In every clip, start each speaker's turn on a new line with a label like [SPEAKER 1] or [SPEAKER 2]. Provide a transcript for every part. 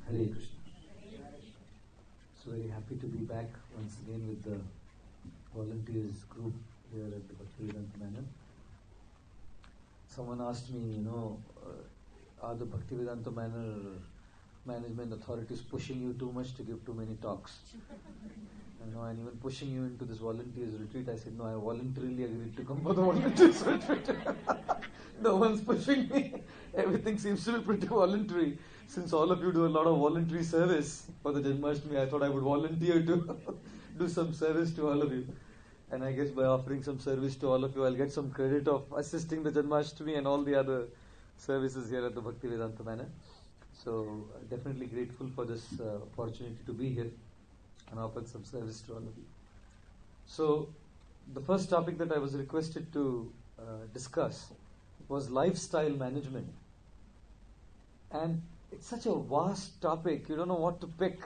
[SPEAKER 1] Hare Krishna. So very happy to be back once again with the volunteers group here at the Bhaktivedanta Manor. Someone asked me, are the Bhaktivedanta Manor management authorities pushing you too much to give too many talks? And even pushing you into this volunteers retreat. I said, no, I voluntarily agreed to come for the volunteers retreat. No one's pushing me. Everything seems to be pretty voluntary. Since all of you do a lot of voluntary service for the Janmashtami, I thought I would volunteer to do some service to all of you. And I guess by offering some service to all of you, I'll get some credit of assisting the Janmashtami and all the other services here at the Bhaktivedanta Manor. So definitely grateful for this opportunity to be here and offer some service to all of you. So the first topic that I was requested to discuss was lifestyle management. And it's such a vast topic, you don't know what to pick.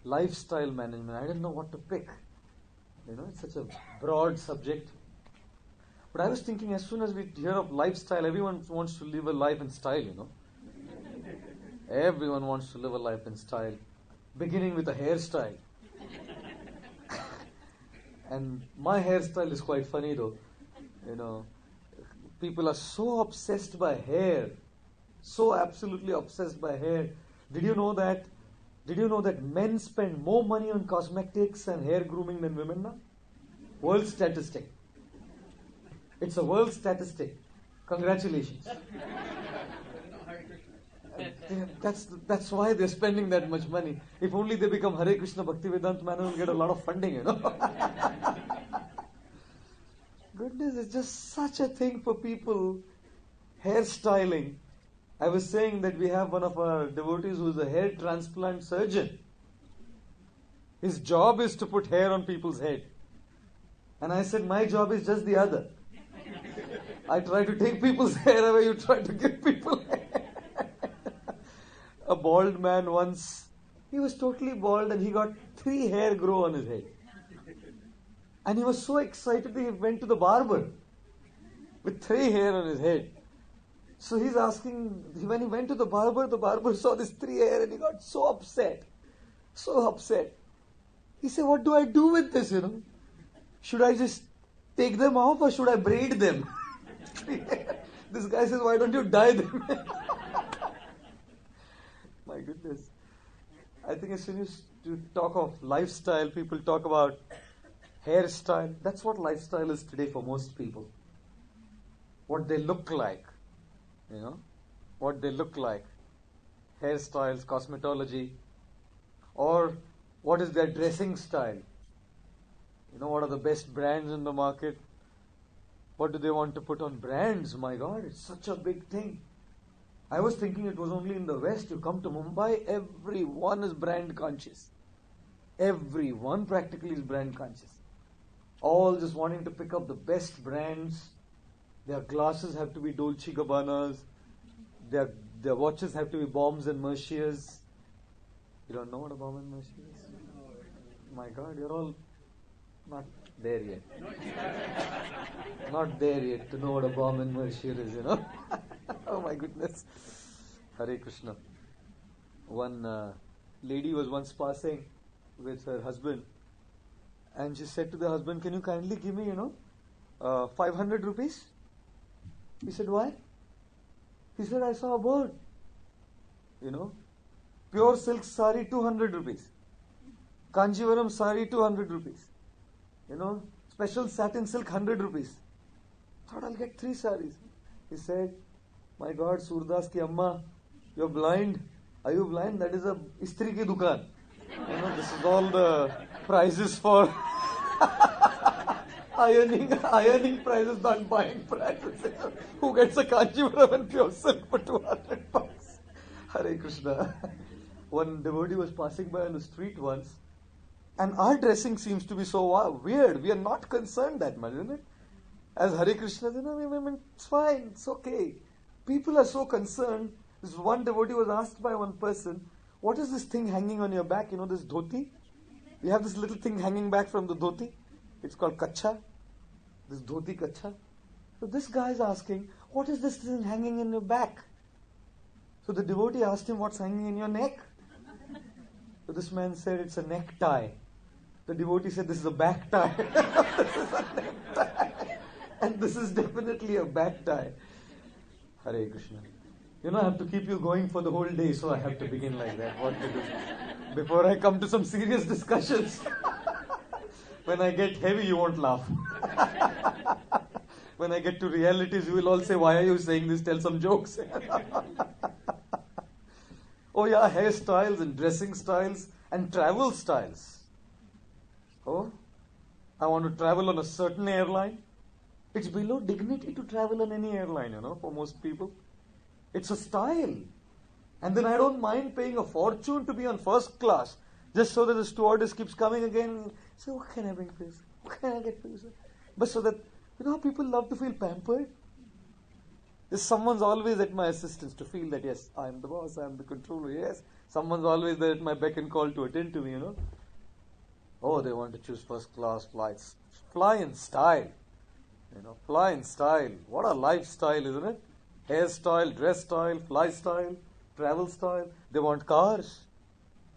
[SPEAKER 1] Lifestyle management, I don't know what to pick. It's such a broad subject. But I was thinking, as soon as we hear of lifestyle, everyone wants to live a life in style, Everyone wants to live a life in style, beginning with a hairstyle. And my hairstyle is quite funny though. People are so obsessed by hair, so absolutely obsessed by hair. Did you know that men spend more money on cosmetics and hair grooming than women now? World statistic. It's a world statistic. Congratulations. That's why they're spending that much money. If only they become Hare Krishna Bhaktivedanta Manor, will get a lot of funding, Goodness, it's just such a thing for people. Hairstyling. I was saying that we have one of our devotees who is a hair transplant surgeon. His job is to put hair on people's head. And I said, my job is just the other. I try to take people's hair away, you try to give people hair. A bald man once, he was totally bald and he got 3 hair grow on his head. And he was so excited that he went to the barber with 3 hair on his head. So he's asking, when he went to the barber saw this 3 hair and he got so upset. So upset. He said, what do I do with this, Should I just take them off or should I braid them? This guy says, why don't you dye them? My goodness. I think as soon as you talk of lifestyle, people talk about hairstyle. That's what lifestyle is today for most people. What they look like. What they look like. Hairstyles, cosmetology. Or what is their dressing style. What are the best brands in the market. What do they want to put on brands? My God, it's such a big thing. I was thinking it was only in the West. You come to Mumbai, everyone is brand conscious. Everyone practically is brand conscious. All just wanting to pick up the best brands. Their glasses have to be Dolce & Gabbanas. Their watches have to be Bombs and Merciers. You don't know what a Bomb and Mercier is? My God, you're all not there yet. Not there yet to know what a Bomb and Mercier is, Oh my goodness. Hare Krishna. One lady was once passing with her husband and she said to the husband, can you kindly give me, 500 rupees? He said, why? He said, I saw a board. Pure silk sari 200 rupees. Kanjivaram sari 200 rupees. Special satin silk 100 rupees. Thought I'll get 3 saris. He said, my God, Surdas ki amma, you're blind. Are you blind? That is a istri ki dukan. This is all the prices for ironing prices, not buying prices. Who gets a Kanjivaram and pure silk for 200 bucks? Hare Krishna. One devotee was passing by on the street once, and our dressing seems to be so weird. We are not concerned that much, isn't it? As Hare Krishna, it's fine, it's okay. People are so concerned. This one devotee was asked by one person, what is this thing hanging on your back? This dhoti? We have this little thing hanging back from the dhoti. It's called kacha. This dhoti kacha. So this guy is asking, what is this thing hanging in your back? So the devotee asked him, what's hanging in your neck? So this man said, it's a necktie. The devotee said, this is a back tie. This is a necktie. And this is definitely a back tie. Hare Krishna. I have to keep you going for the whole day, so I have to begin like that. What to do? Before I come to some serious discussions. When I get heavy, you won't laugh. When I get to realities, you will all say, why are you saying this? Tell some jokes. Oh yeah, hairstyles and dressing styles and travel styles. Oh, I want to travel on a certain airline. It's below dignity to travel on any airline, for most people. It's a style. And then I don't mind paying a fortune to be on first class, just so that the stewardess keeps coming again. So what can I bring for you? What can I get for you, sir? But so that, how people love to feel pampered. Someone's always at my assistance to feel that, yes, I'm the boss, I'm the controller, yes. Someone's always there at my beck and call to attend to me, Oh, they want to choose first class flights. Fly in style. Fly in style. What a lifestyle, isn't it? Hairstyle, dress style, fly style, travel style. They want cars.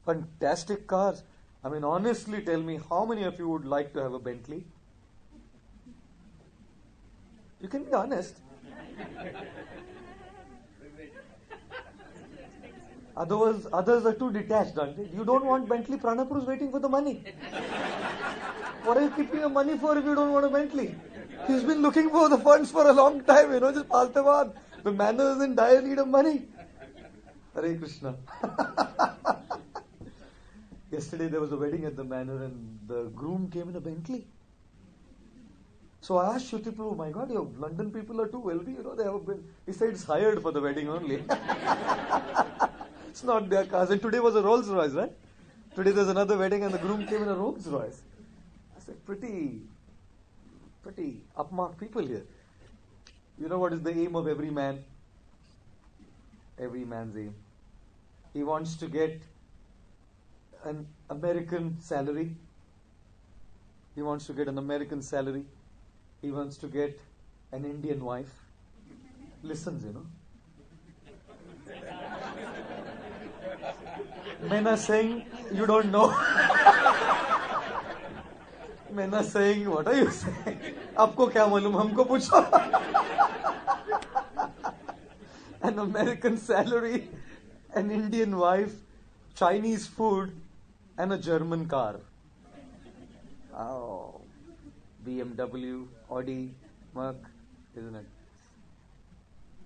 [SPEAKER 1] Fantastic cars. Honestly, tell me, how many of you would like to have a Bentley? You can be honest. Others are too detached, aren't they? You don't want Bentley, Pranapur is waiting for the money. What are you keeping your money for if you don't want a Bentley? He's been looking for the funds for a long time, just pass them on. The man is in dire need of money. Hare Krishna. Yesterday there was a wedding at the manor and the groom came in a Bentley. So I asked Shruti Prabhu, my God, your London people are too wealthy, they have a Bentley. He said it's hired for the wedding only. It's not their cars. And today was a Rolls Royce, right? Today there's another wedding and the groom came in a Rolls Royce. I said, pretty upmarked people here. You know what is the aim of every man? Every man's aim. He wants to get an American salary. He wants to get an American salary. He wants to get an Indian wife. Listens, Men are saying, you don't know. Men are saying, what are you saying? Aapko kya malum? Humko pucho. An American salary, an Indian wife, Chinese food, and a German car. Oh, BMW, Audi, Merc, isn't it?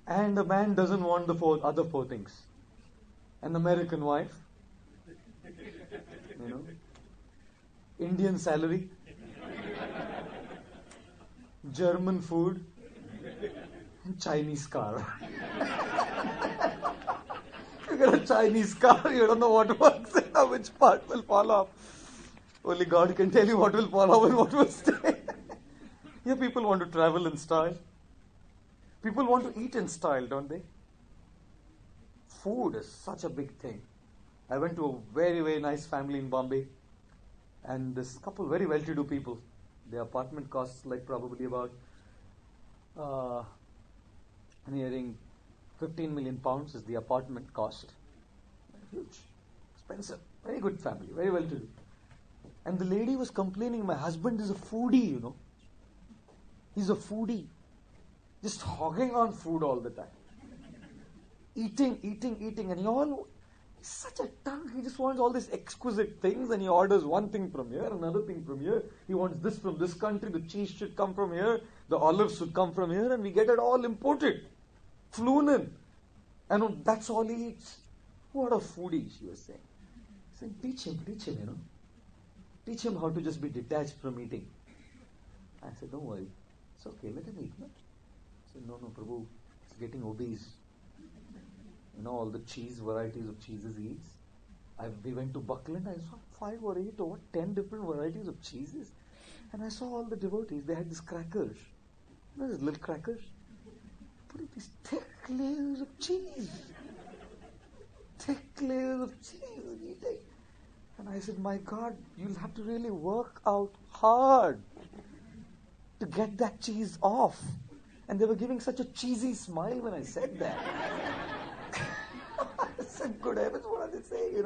[SPEAKER 1] And the man doesn't want the other four things. An American wife, Indian salary, German food, and Chinese car. You get a Chinese car, you don't know what works and which part will fall off. Only God can tell you what will fall off and what will stay. Here people want to travel in style. People want to eat in style, don't they? Food is such a big thing. I went to a very, very nice family in Bombay. And this couple, very well-to-do people. Their apartment costs like probably about nearing 15 million pounds is the apartment cost. Huge, expensive, very good family, very well-to-do. And the lady was complaining, my husband is a foodie, He's a foodie. Just hogging on food all the time. Eating. And he's such a tongue. He just wants all these exquisite things and he orders one thing from here, another thing from here. He wants this from this country. The cheese should come from here. The olives should come from here. And we get it all imported. Flown in. And that's all he eats. What a foodie, she was saying. I said, teach him, Teach him how to just be detached from eating. I said, don't worry. It's okay, let him eat. No? I said, no, Prabhu, it's getting obese. All the cheese, varieties of cheeses he eats. We went to Buckland, I saw 5 or 8 or 10 different varieties of cheeses. And I saw all the devotees, they had these crackers. These little crackers. Putting these thick layers of cheese. Thick layers of cheese and eating. And I said, my God, you'll have to really work out hard to get that cheese off. And they were giving such a cheesy smile when I said that. Good heavens, what are they saying,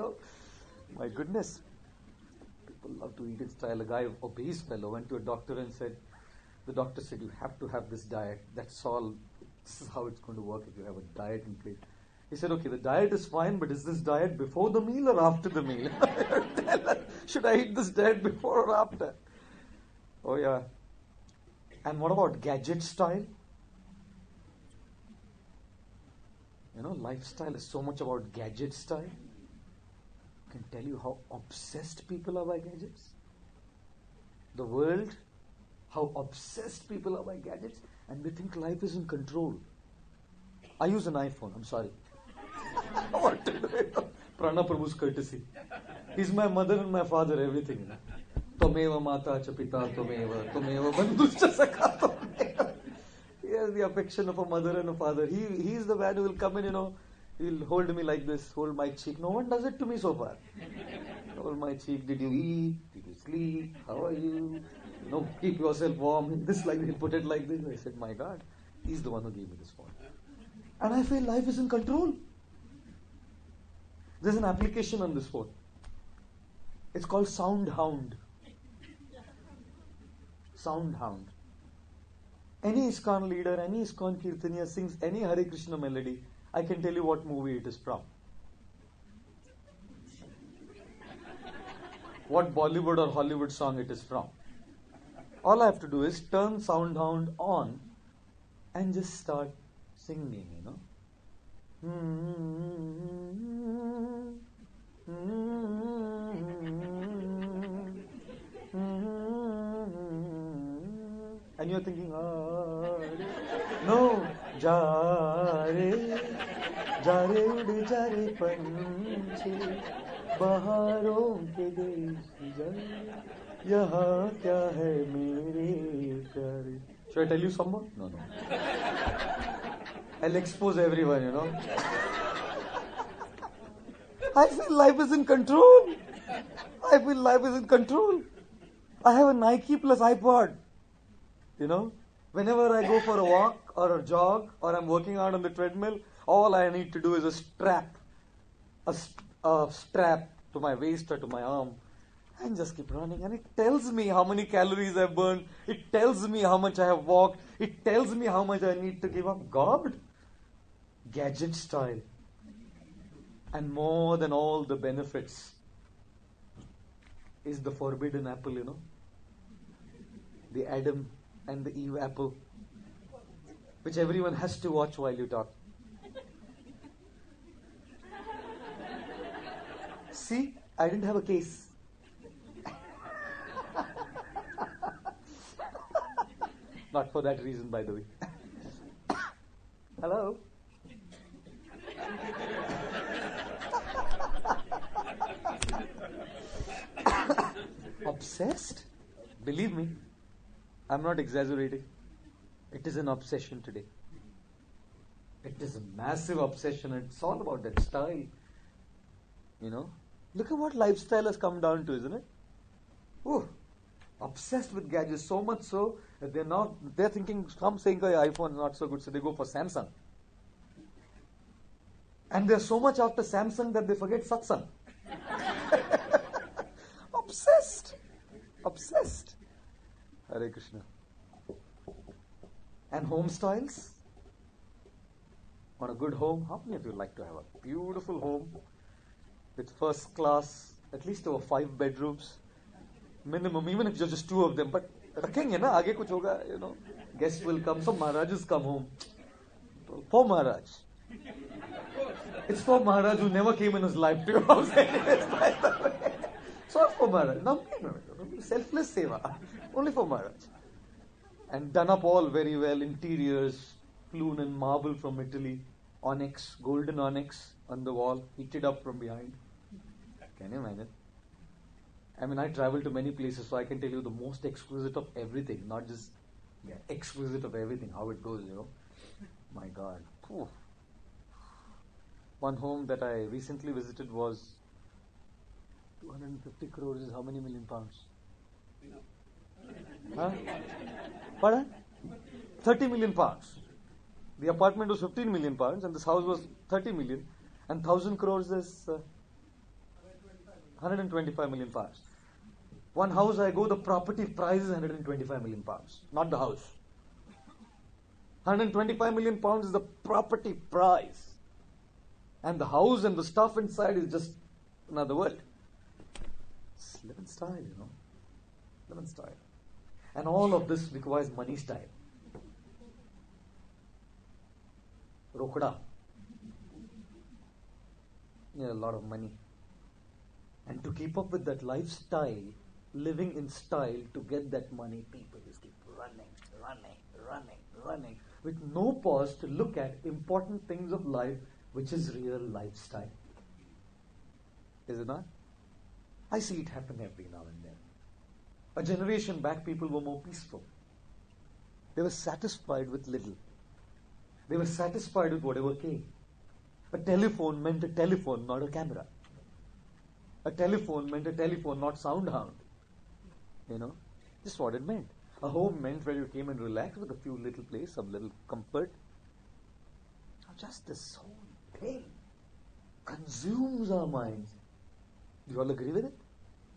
[SPEAKER 1] My goodness. People love to eat in style. A guy, obese fellow, went to a doctor and said, the doctor said, you have to have this diet. That's all. This is how it's going to work if you have a diet in place. He said, okay, the diet is fine, but is this diet before the meal or after the meal? Should I eat this diet before or after? Oh, yeah. And what about gadget style? Lifestyle is so much about gadget style. I can tell you how obsessed people are by gadgets. The world, how obsessed people are by gadgets, and they think life is in control. I use an iPhone, I'm sorry. What to do? Prana Prabhu's courtesy. He's my mother and my father, everything. Tomeva mata cha pita tomeva bandhuscha sakha tomeva. He has the affection of a mother and a father. He is the man who will come in, he'll hold me like this, hold my cheek. No one does it to me so far. Hold my cheek. Did you eat? Did you sleep? How are you? Keep yourself warm. This like he'll put it like this. I said, my God, he's the one who gave me this phone. And I feel life is in control. There's an application on this phone. It's called Sound Hound. Sound Hound. Any ISKCON leader, any ISKCON Kirtaniya sings any Hare Krishna melody, I can tell you what movie it is from. What Bollywood or Hollywood song it is from. All I have to do is turn Sound Hound on and just start singing, And you're thinking, no, jare ude jare panche, baharon ke desh jaye, yahan kya hai mere pyare. Should I tell you some more? No. I'll expose everyone, I feel life is in control. I have a Nike plus iPod. Whenever I go for a walk or a jog or I'm working out on the treadmill, all I need to do is a strap to my waist or to my arm and just keep running. And it tells me how many calories I've burned. It tells me how much I have walked. It tells me how much I need to give up. God, gadget style. And more than all the benefits is the forbidden apple, the Adam and the Eve apple, which everyone has to watch while you talk. See, I didn't have a case. Not for that reason, by the way. Hello? Obsessed? Believe me, I'm not exaggerating. It is an obsession today. It is a massive obsession. It's all about that style. Look at what lifestyle has come down to, isn't it? Ooh, obsessed with gadgets, so much so that they're thinking, some saying iPhone is not so good, so they go for Samsung. And they're so much after Samsung that they forget satsang. Obsessed. Hare Krishna. And home styles? Want a good home? How many of you like to have a beautiful home with first class, at least over 5 bedrooms? Minimum, even if just 2 of them. But rakhenge na, aage kuch hoga, guests will come. So Maharajas come home. For Maharaj. It's for Maharaj who never came in his life to your house. So for Maharaj. No, selfless seva. Only for Maharaj. And done up all very well. Interiors, hewn in marble from Italy. Onyx, golden onyx on the wall. Heated up from behind. Can you imagine? I travel to many places, so I can tell you the most exquisite of everything. Not just exquisite of everything. How it goes, My God. Whew. One home that I recently visited was 250 crores is how many million pounds? Huh? Pardon? 30 million pounds. The apartment was 15 million pounds and this house was 30 million. And 1,000 crores is 125 million pounds. One house I go, the property price is 125 million pounds, not the house. 125 million pounds is the property price. And the house and the stuff inside is just another world. It's live in style, Live in style. And all of this requires money style. Rokda. A lot of money. And to keep up with that lifestyle, living in style, to get that money, people just keep running, with no pause to look at important things of life, which is real lifestyle. Is it not? I see it happen every now and then. A generation back, people were more peaceful. They were satisfied with little. They were satisfied with whatever came. A telephone meant a telephone, not a camera. A telephone meant a telephone, not sound hound. Just what it meant. A home meant where you came and relaxed with a few little place, some little comfort. Now just this whole thing consumes our minds. Do you all agree with it?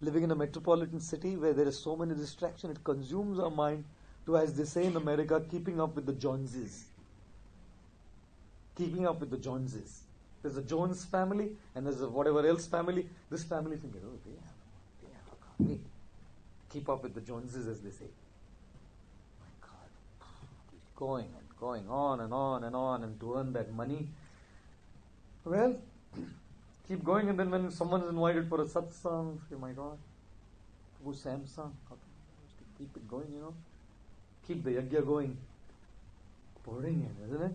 [SPEAKER 1] Living in a metropolitan city where there is so many distractions, it consumes our mind to, as they say in America, keeping up with the Joneses. Keeping up with the Joneses. There's a Jones family and there's a whatever else family. This family thinking, they have keep up with the Joneses, as they say. My God. Keep going and going on and on and on, and to earn that money. Well, keep going, and then when someone is invited for a satsang, say, my God, go Samsung. Keep it going, Keep the yajna going. Pouring in, isn't it?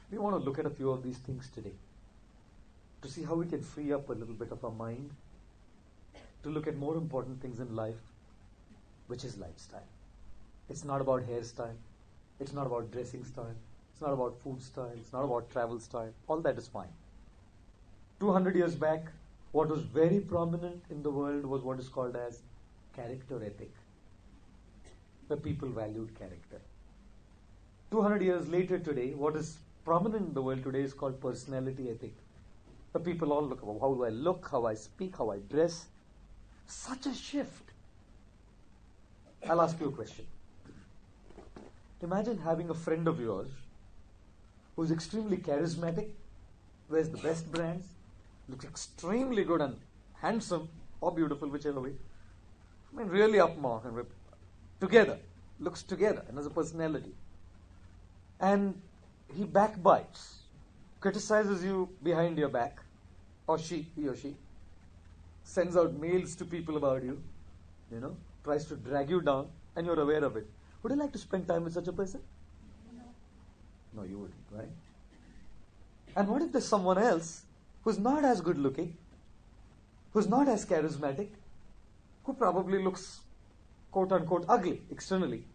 [SPEAKER 1] We want to look at a few of these things today to see how we can free up a little bit of our mind to look at more important things in life, which is lifestyle. It's not about hairstyle. It's not about dressing style. It's not about food style. It's not about travel style. All that is fine. 200 years back, what was very prominent in the world was what is called as character ethic. The people valued character. 200 years later today, what is prominent in the world today is called personality ethic. The people all look about how do I look, how I speak, how I dress. Such a shift. I'll ask you a question. Imagine having a friend of yours who's extremely charismatic, wears the best brands, looks extremely good and handsome or beautiful, whichever way. I mean, really upmark and together, looks together and has a personality. And he backbites, criticizes you behind your back, or he or she, sends out mails to people about you, tries to drag you down, and you're aware of it. Would you like to spend time with such a person? No, you wouldn't, right? And what if there's someone else who's not as good looking, who's not as charismatic, who probably looks quote unquote ugly externally,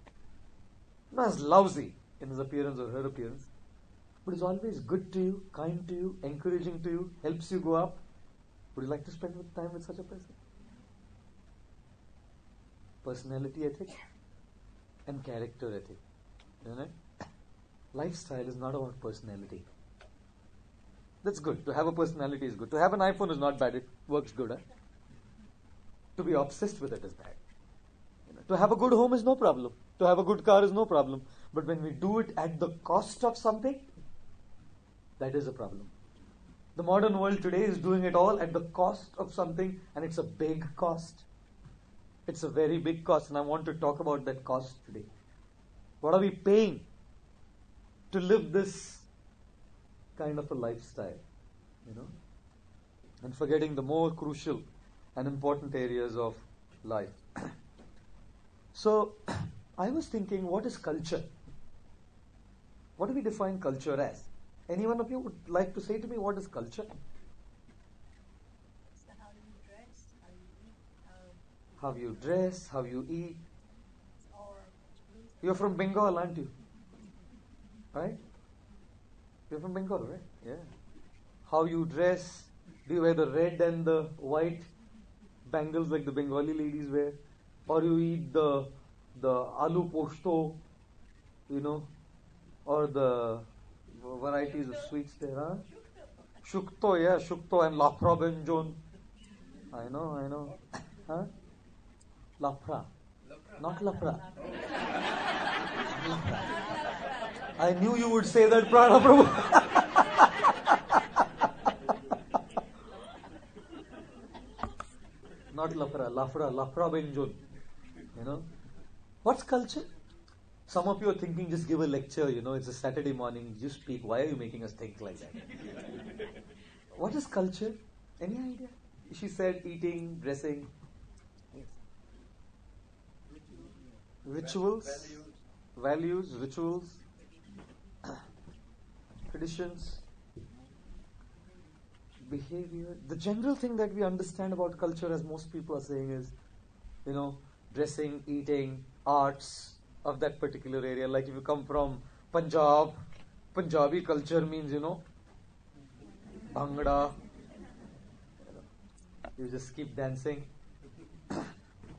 [SPEAKER 1] not as lousy in his appearance or her appearance, but is always good to you, kind to you, encouraging to you, helps you go up? Would you like to spend time with such a person? Personality ethic and character ethic. Isn't it? Lifestyle is not about personality. That's good. To have a personality is good. To have an iPhone is not bad. It works good. Huh? To be obsessed with it is bad. To have a good home is no problem. To have a good car is no problem. But when we do it at the cost of something, that is a problem. The modern world today is doing it all at the cost of something, and it's a big cost. It's a very big cost, and I want to talk about that cost today. What are we paying to live this kind of a lifestyle? And forgetting the more crucial and important areas of life. So, I was thinking, what is culture? What do we define culture as? Any one of you would like to say to me, what is culture?
[SPEAKER 2] So how you dress, how you eat,
[SPEAKER 1] How you dress, how you eat.
[SPEAKER 2] or
[SPEAKER 1] You're from Bengal, aren't you? Right? You're from Bengal, right? Yeah. How you dress. Do you wear the red and the white bangles like the Bengali ladies wear? Or you eat the aloo posto, or the varieties of sweets there, huh? Shukto, yeah, Shukto and Lafra Benjon. I know. Huh? Lafra. Not Lafra. I knew you would say that, Prana Prabhu. Not Lafra Benjon. You know? What's culture? Some of you are thinking, just give a lecture, it's a Saturday morning, you speak. Why are you making us think like that? What is culture? Any idea? She said eating, dressing. Yes. Rituals, values, rituals, traditions, behavior. The general thing that we understand about culture, as most people are saying, is, dressing, eating, arts of that particular area. Like if you come from Punjab, Punjabi culture means, Bhangra. You just keep dancing.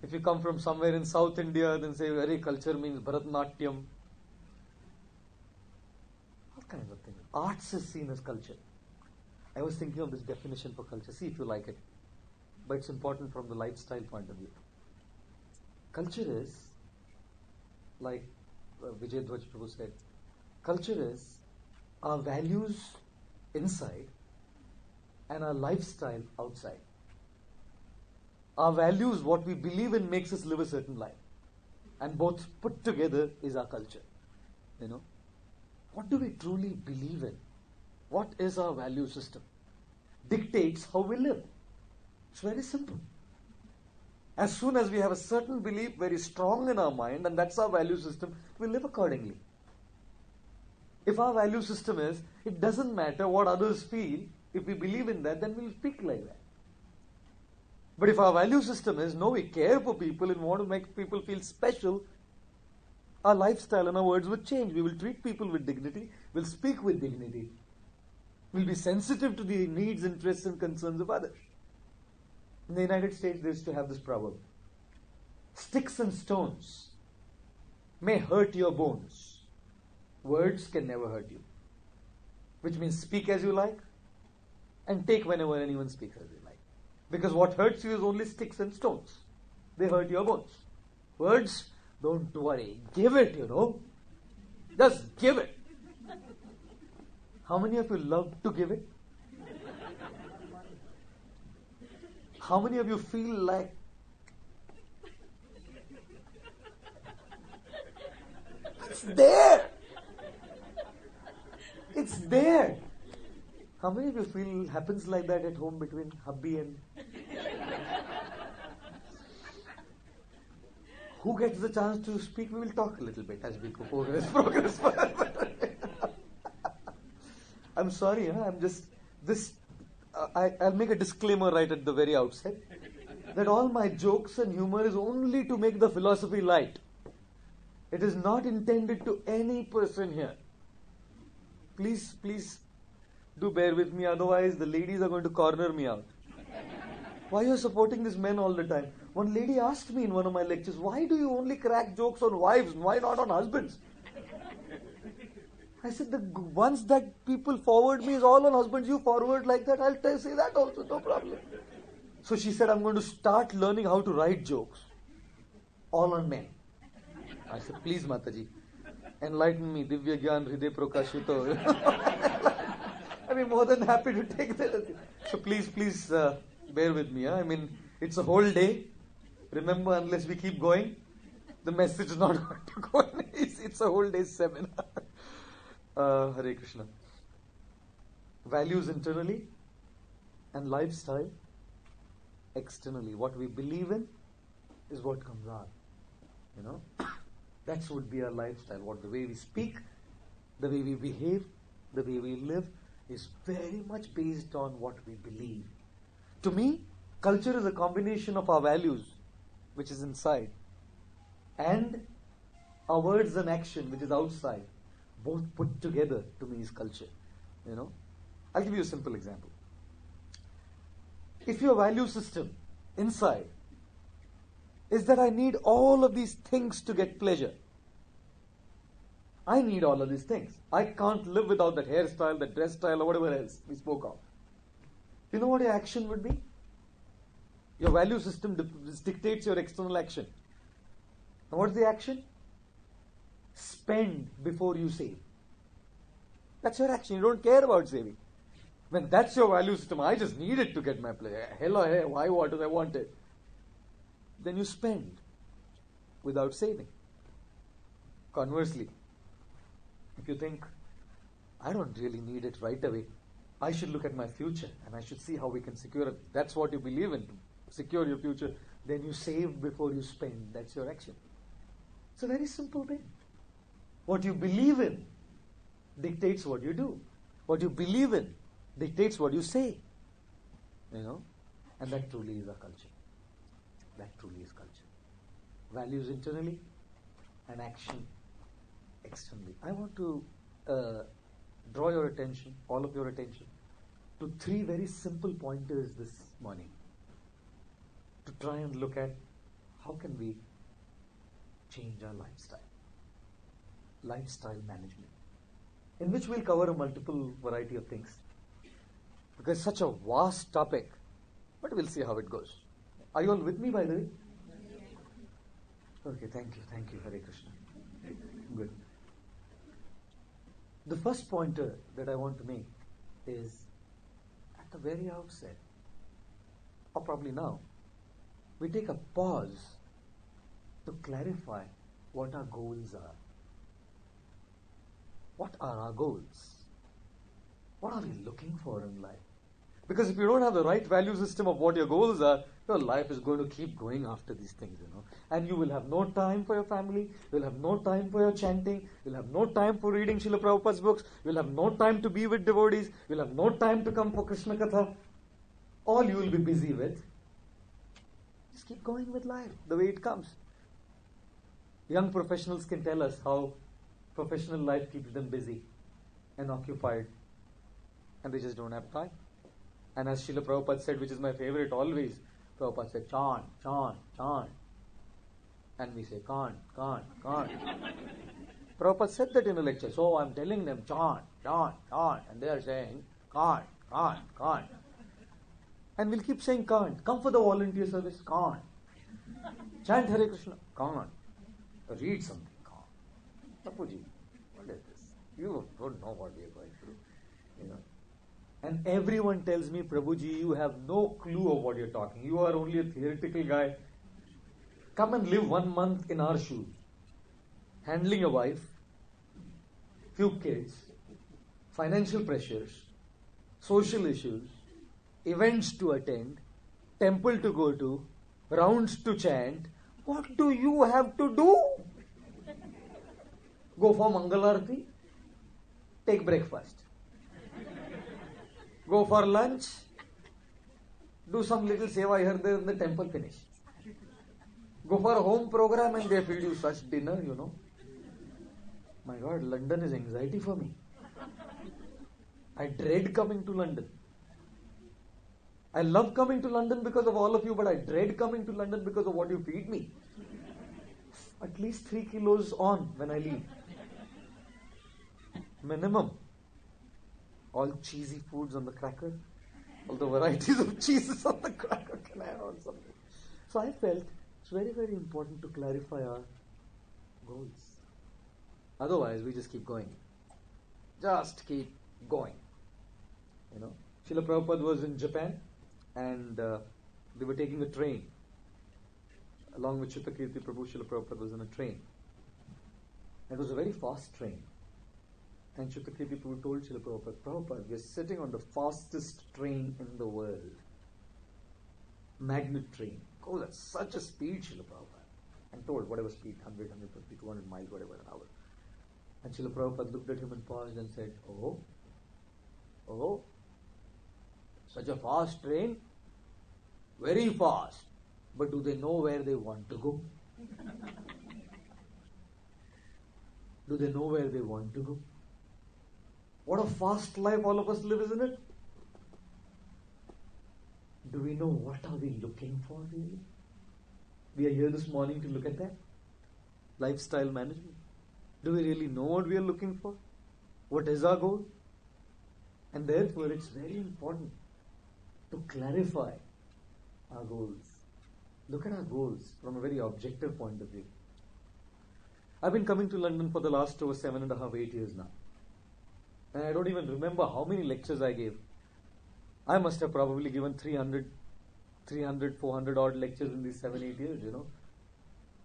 [SPEAKER 1] If you come from somewhere in South India, then say very culture means Bharatnatyam. What kinds of things? Arts is seen as culture. I was thinking of this definition for culture. See if you like it. But it's important from the lifestyle point of view. Culture is, like Vijay Dwaj Prabhu said, culture is our values inside and our lifestyle outside. Our values, what we believe in, makes us live a certain life. And both put together is our culture. What do we truly believe in? What is our value system? Dictates how we live. It's very simple. As soon as we have a certain belief very strong in our mind, and that's our value system, we live accordingly. If our value system is, it doesn't matter what others feel, if we believe in that, then we'll speak like that. But if our value system is, no, we care for people and want to make people feel special, our lifestyle and our words will change. We will treat people with dignity, we'll speak with dignity, we'll be sensitive to the needs, interests and concerns of others. In the United States, they used to have this proverb: sticks and stones may hurt your bones, words can never hurt you. Which means speak as you like and take whenever anyone speaks as you like. Because what hurts you is only sticks and stones. They hurt your bones. Words, don't worry. Give it, Just give it. How many of you love to give it? How many of you feel like it's there? It's there. How many of you feel happens like that at home between hubby and who gets the chance to speak? We will talk a little bit as we progress further. I'm sorry, I'm just this. I'll make a disclaimer right at the very outset that all my jokes and humor is only to make the philosophy light. It is not intended to any person here. Please do bear with me, otherwise the ladies are going to corner me out. Why are you supporting these men all the time? One lady asked me in one of my lectures, why do you only crack jokes on wives? Why not on husbands? I said, the ones that people forward me is all on husbands. You forward like that, I'll say that also, no problem. So she said, I'm going to start learning how to write jokes. All on men. I said, please Mataji, enlighten me. Divya Gyan Hriday Prakashito. I'll be more than happy to take that. So please bear with me. It's a whole day. Remember, unless we keep going, the message is not going to go on. It's a whole day seminar. Hare Krishna. Values internally and lifestyle externally. What we believe in is what comes out. That would be our lifestyle. The way we speak, the way we behave, the way we live is very much based on what we believe. To me, culture is a combination of our values, which is inside, and our words and action, which is outside. Both put together, to me, is culture. I'll give you a simple example. If your value system inside is that I need all of these things to get pleasure, I need all of these things. I can't live without that hairstyle, that dress style, or whatever else we spoke of. You know what your action would be? Your value system dictates your external action. And what's the action? Spend before you save. That's your action. You don't care about saving. When that's your value system, I just need it to get my play. Hell or hey, why what do I want it? Then you spend without saving. Conversely, if you think, I don't really need it right away, I should look at my future and I should see how we can secure it. That's what you believe in, to secure your future. Then you save before you spend. That's your action. It's a very simple thing. What you believe in dictates what you do. What you believe in dictates what you say. You know? And that truly is a culture. That truly is culture. Values internally and action externally. I want to draw your attention, all of your attention, to 3 very simple pointers this morning to try and look at how can we change our lifestyle management, in which we'll cover a multiple variety of things, because it's such a vast topic, but we'll see how it goes. Are you all with me, by the way? Okay, thank you, Hare Krishna. Good. The first pointer that I want to make is, at the very outset, or probably now, we take a pause to clarify what our goals are. What are our goals? What are we looking for in life? Because if you don't have the right value system of what your goals are, your life is going to keep going after these things, And you will have no time for your family, you will have no time for your chanting, you will have no time for reading Srila Prabhupada's books, you will have no time to be with devotees, you will have no time to come for Krishna Katha. All you will be busy with. Just keep going with life, the way it comes. Young professionals can tell us how professional life keeps them busy and occupied, and they just don't have time. And as Srila Prabhupada said, which is my favorite always, Prabhupada said, chant, chant, chant. And we say, can't. Prabhupada said that in a lecture. So I'm telling them, chant, chant, chant. And they are saying, can't. And we'll keep saying, can't. Come for the volunteer service, can't. Chant Hare Krishna, can't. Read something, can't. Tapuji, what is this? You don't know what we are going through. And everyone tells me, Prabhuji, you have no clue of what you're talking. You are only a theoretical guy. Come and live 1 month in our shoes. Handling a wife, few kids, financial pressures, social issues, events to attend, temple to go to, rounds to chant. What do you have to do? Go for Mangalarti, take breakfast. Go for lunch, do some little seva here, there in the temple, finish. Go for a home program and they feed you such dinner, My God, London is anxiety for me. I dread coming to London. I love coming to London because of all of you, but I dread coming to London because of what you feed me. At least 3 kilos on when I leave. Minimum. All cheesy foods on the cracker. All the varieties of cheeses on the cracker. Can I have something? So I felt it's very, very important to clarify our goals. Otherwise, we just keep going. Just keep going. Srila Prabhupada was in Japan and they were taking a train. Along with Chitakirti Prabhu, Srila Prabhupada was in a train. It was a very fast train. And Chitakirti Prabhu told Srila Prabhupada, Prabhupada, we are sitting on the fastest train in the world. Magnet train. Goes at such a speed, Srila Prabhupada. And told whatever speed, 100, 150, 200 miles, whatever, an hour. And Srila Prabhupada looked at him and paused and said, Oh, such a fast train? Very fast. But do they know where they want to go? Do they know where they want to go? What a fast life all of us live, isn't it? Do we know what are we looking for really? We are here this morning to look at that. Lifestyle management. Do we really know what we are looking for? What is our goal? And therefore, it's very important to clarify our goals. Look at our goals from a very objective point of view. I've been coming to London for the last over 7.5, 8 years now. And I don't even remember how many lectures I gave. I must have probably given 300, 400 odd lectures in these 7, 8 years,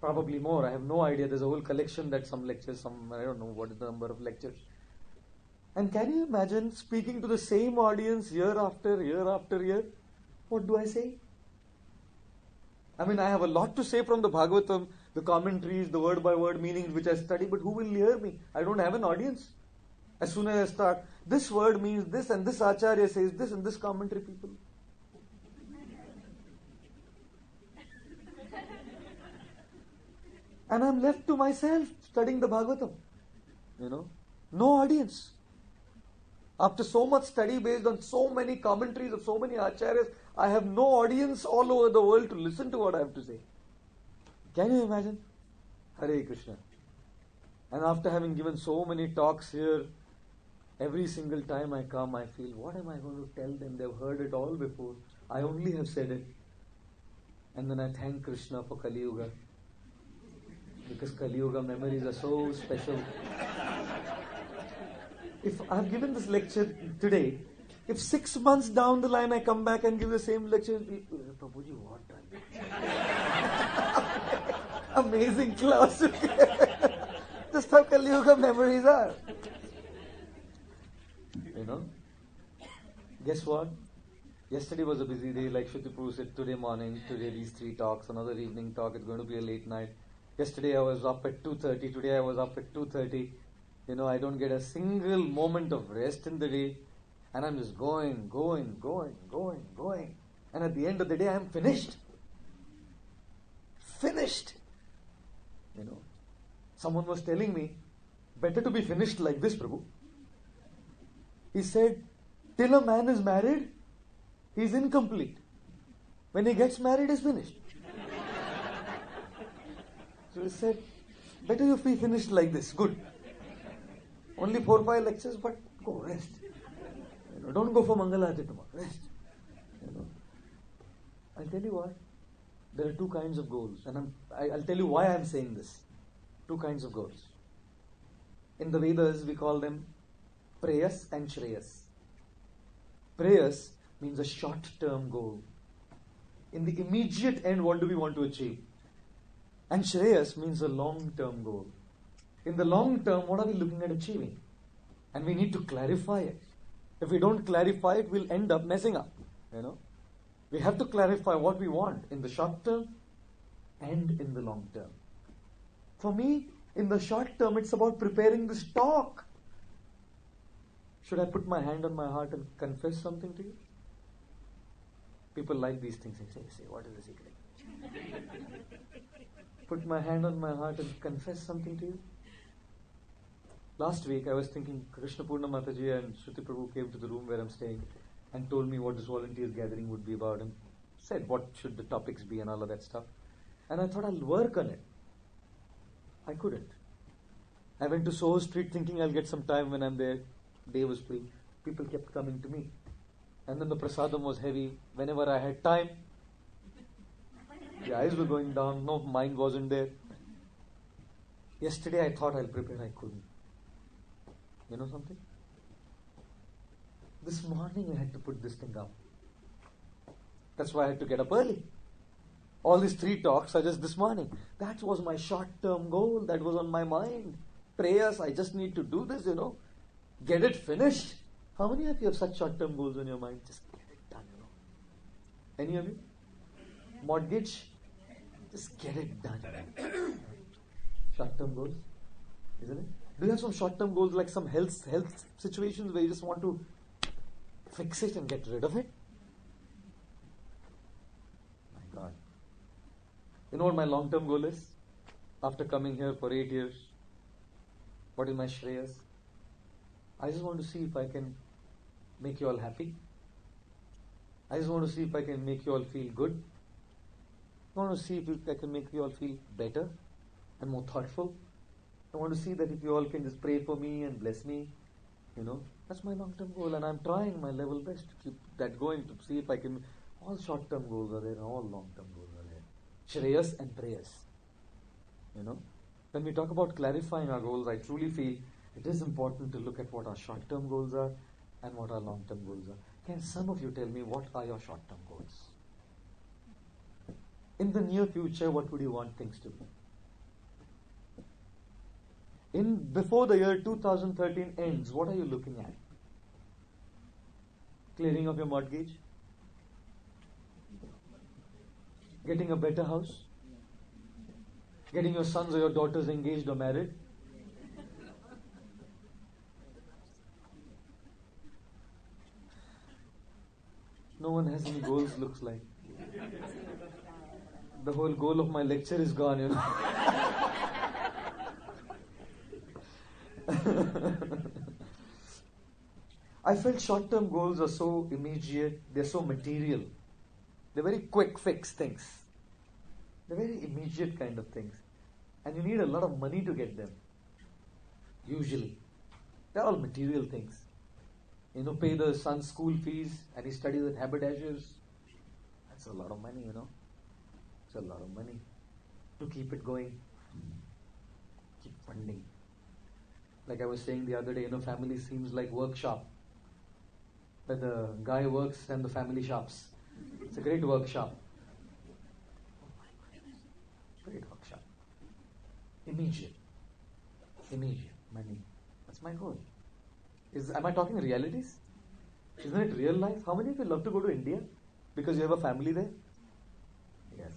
[SPEAKER 1] Probably more. I have no idea. There's a whole collection that some lectures, I don't know what is the number of lectures. And can you imagine speaking to the same audience year after year after year? What do I say? I mean, I have a lot to say from the Bhagavatam, the commentaries, the word by word meanings which I study, but who will hear me? I don't have an audience. As soon as I start, this word means this and this Acharya says this and this commentary people. And I'm left to myself studying the Bhagavatam. No audience. After so much study based on so many commentaries of so many Acharyas, I have no audience all over the world to listen to what I have to say. Can you imagine? Hare Krishna. And after having given so many talks here, every single time I come, I feel, what am I going to tell them? They've heard it all before. I only have said it. And then I thank Krishna for Kali Yuga. Because Kali Yuga memories are so special. If I've given this lecture today, if 6 months down the line I come back and give the same lecture, Prabhuji, what? Amazing class. Just how Kali Yuga memories are. Guess what? Yesterday was a busy day, like Shruti Prabhu said, today morning, today these 3 talks, another evening talk, it's going to be a late night. Yesterday I was up at 2:30, today I was up at 2:30. I don't get a single moment of rest in the day. And I'm just going. And at the end of the day, I'm finished. Finished. Someone was telling me, better to be finished like this, Prabhu. He said, till a man is married, he's incomplete. When he gets married, he's finished. So he said, better you be finished like this. Good. Only 4, 5 lectures, but go rest. Don't go for Mangalarati tomorrow. Rest. I'll tell you what. There are 2 kinds of goals, and I'll tell you why I'm saying this. 2 kinds of goals. In the Vedas, we call them Prayas and Shreyas. Prayas means a short-term goal. In the immediate end, what do we want to achieve? And Shreyas means a long-term goal. In the long term, what are we looking at achieving? And we need to clarify it. If we don't clarify it, we'll end up messing up. We have to clarify what we want in the short term and in the long term. For me, in the short term, it's about preparing this talk. Should I put my hand on my heart and confess something to you? People like these things. They say, what is the secret? Put my hand on my heart and confess something to you? Last week, I was thinking, Krishna Purna Mataji and Shruti Prabhu came to the room where I'm staying and told me what this volunteers gathering would be about and said what should the topics be and all of that stuff. And I thought I'll work on it. I couldn't. I went to Soho Street thinking I'll get some time when I'm there. Day was free. People kept coming to me. And then the prasadam was heavy. Whenever I had time, the eyes were going down. No, mind wasn't there. Yesterday I thought I'll prepare. I couldn't. You know something? This morning I had to put this thing up. That's why I had to get up early. All these 3 talks are just this morning. That was my short-term goal. That was on my mind. Prayers, I just need to do this, Get it finished. How many of you have such short-term goals on your mind? Just get it done, Any of you? Mortgage? Just get it done. Short-term goals, isn't it? Do you have some short-term goals like some health situations where you just want to fix it and get rid of it? My God. You know what my long-term goal is? After coming here for 8 years, what is my Shreyas? I just want to see if I can make you all happy. I just want to see if I can make you all feel good. I want to see if I can make you all feel better and more thoughtful. I want to see that if you all can just pray for me and bless me, that's my long-term goal, and I'm trying my level best to keep that going, to see if I can. All short-term goals are there, all long-term goals are there. Shreyas and prayas. When we talk about clarifying our goals, I truly feel it is important to look at what our short-term goals are and what our long-term goals are. Can some of you tell me what are your short-term goals? In the near future, what would you want things to be? Before the year 2013 ends, what are you looking at? Clearing of your mortgage? Getting a better house? Getting your sons or your daughters engaged or married? No one has any goals, looks like. The whole goal of my lecture is gone, I felt short-term goals are so immediate, they're so material. They're very quick fix things. They're very immediate kind of things. And you need a lot of money to get them. Usually. They're all material things. Pay the son's school fees and he studies at haberdashers. That's a lot of money, It's a lot of money to keep it going. Keep funding. Like I was saying the other day, family seems like workshop. Where the guy works and the family shops. It's a great workshop. Oh my goodness. Great workshop. Immediate money. That's my goal. Am I talking realities? Isn't it real life? How many of you love to go to India because you have a family there? Yes.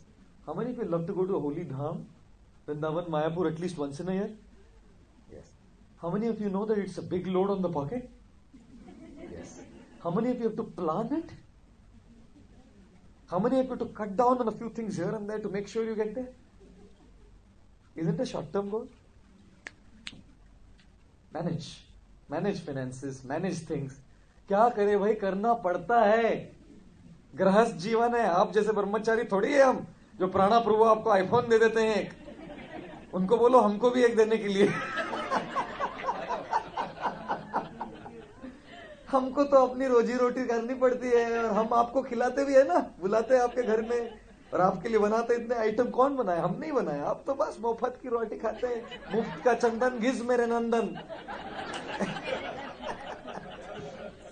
[SPEAKER 1] How many of you love to go to a holy dham, Vrindavan, Mayapur, at least once in a year? Yes. How many of you know that it's a big load on the pocket? Yes. How many of you have to plan it? How many of you have to cut down on a few things here and there to make sure you get there? Isn't it a short-term goal? Manage finances, manage things. क्या करे भाई, करना पड़ता है. गृहस्थ जीवन है. आप जैसे ब्रह्मचारी थोड़ी है हम, जो प्राणा प्रभु आपको आईफोन दे देते हैं एक. उनको बोलो हमको भी एक देने के लिए. हमको तो अपनी रोजी रोटी करनी पड़ती है और हम आपको खिलाते भी है ना, बुलाते हैं आपके घर में और आपके लिए बनाते इतने आइटम. कौन बनाए? हम नहीं बनाए. आप तो बस मुफ्त की रोटी खाते हैं. मुफ्त का चंदन घिस मेरे नंदन.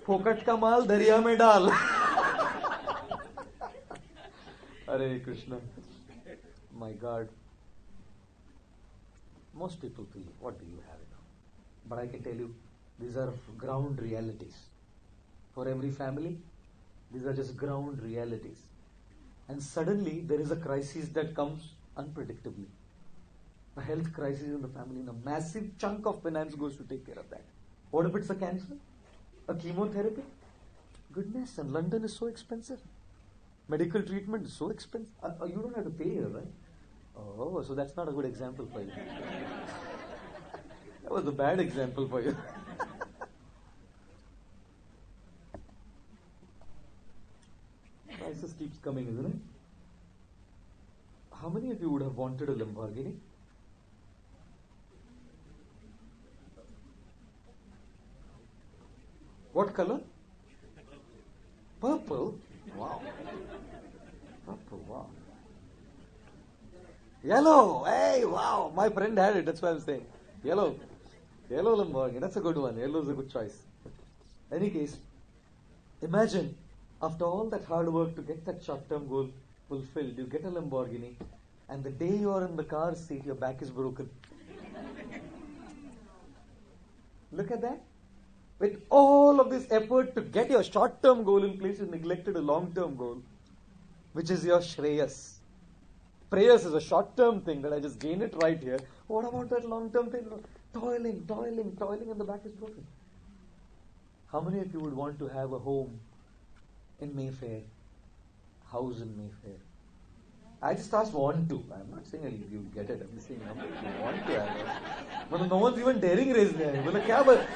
[SPEAKER 1] फोकट का माल दरिया में डाल. Hare Krishna. My God. Most people feel, what do you have now? But I can tell you, these are ground realities. For every family, these are just ground realities. And suddenly, there is a crisis that comes unpredictably. A health crisis in the family, and a massive chunk of finance goes to take care of that. What if it's a cancer? A chemotherapy? Goodness, and London is so expensive. Medical treatment is so expensive. You don't have to pay here, right? Oh, so that's not a good example for you. That was a bad example for you. Crisis keeps coming, isn't it? How many of you would have wanted a Lamborghini? What color? Purple? Wow. Purple, wow. Yellow! Hey, wow! My friend had it, that's why I'm saying. Yellow. Yellow Lamborghini, that's a good one. Yellow is a good choice. Any case, imagine, after all that hard work to get that short-term goal fulfilled, you get a Lamborghini, and the day you are in the car seat, your back is broken. Look at that. With all of this effort to get your short-term goal in place, you neglected a long-term goal, which is your Shreyas. Prayers is a short-term thing that I just gain it right here. What about that long-term thing? Toiling, and the back is broken. How many of you would want to have a home in Mayfair? House in Mayfair? I just asked want to. I'm not saying you get it. I'm just saying you want to have it. But no one's even daring raise their hand.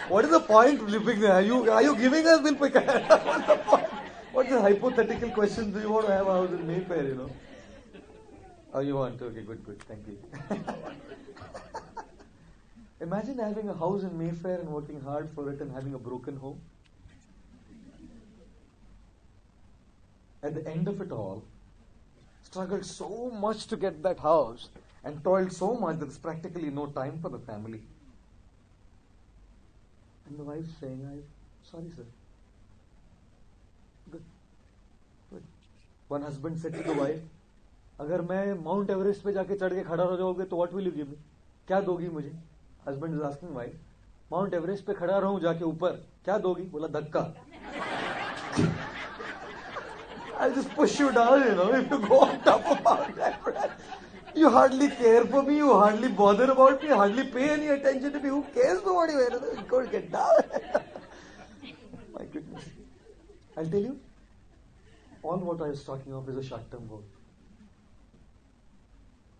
[SPEAKER 1] What is the point of living there? Are you giving us bill? What's the point? What's the hypothetical question? Do you want to have a house in Mayfair, Oh, you want to? Okay, good. Thank you. Imagine having a house in Mayfair and working hard for it and having a broken home. At the end of it all, struggled so much to get that house and toiled so much that there's practically no time for the family. And the wife saying, sorry sir. Good. Good. One husband said to the wife, अगर मैं mount Everest पे जाके चढ़ के खड़ा हो जाओगे तो what will you give me? क्या दोगी मुझे? Husband is asking wife, mount Everest पे खड़ा रहूं जाके ऊपर, क्या दोगी? बोला धक्का. I'll just push you down, if you go on top of Mount Everest. You hardly care for me, you hardly bother about me, hardly pay any attention to me. Who cares about you? Go get down. My goodness. I'll tell you, all what I was talking of is a short-term goal.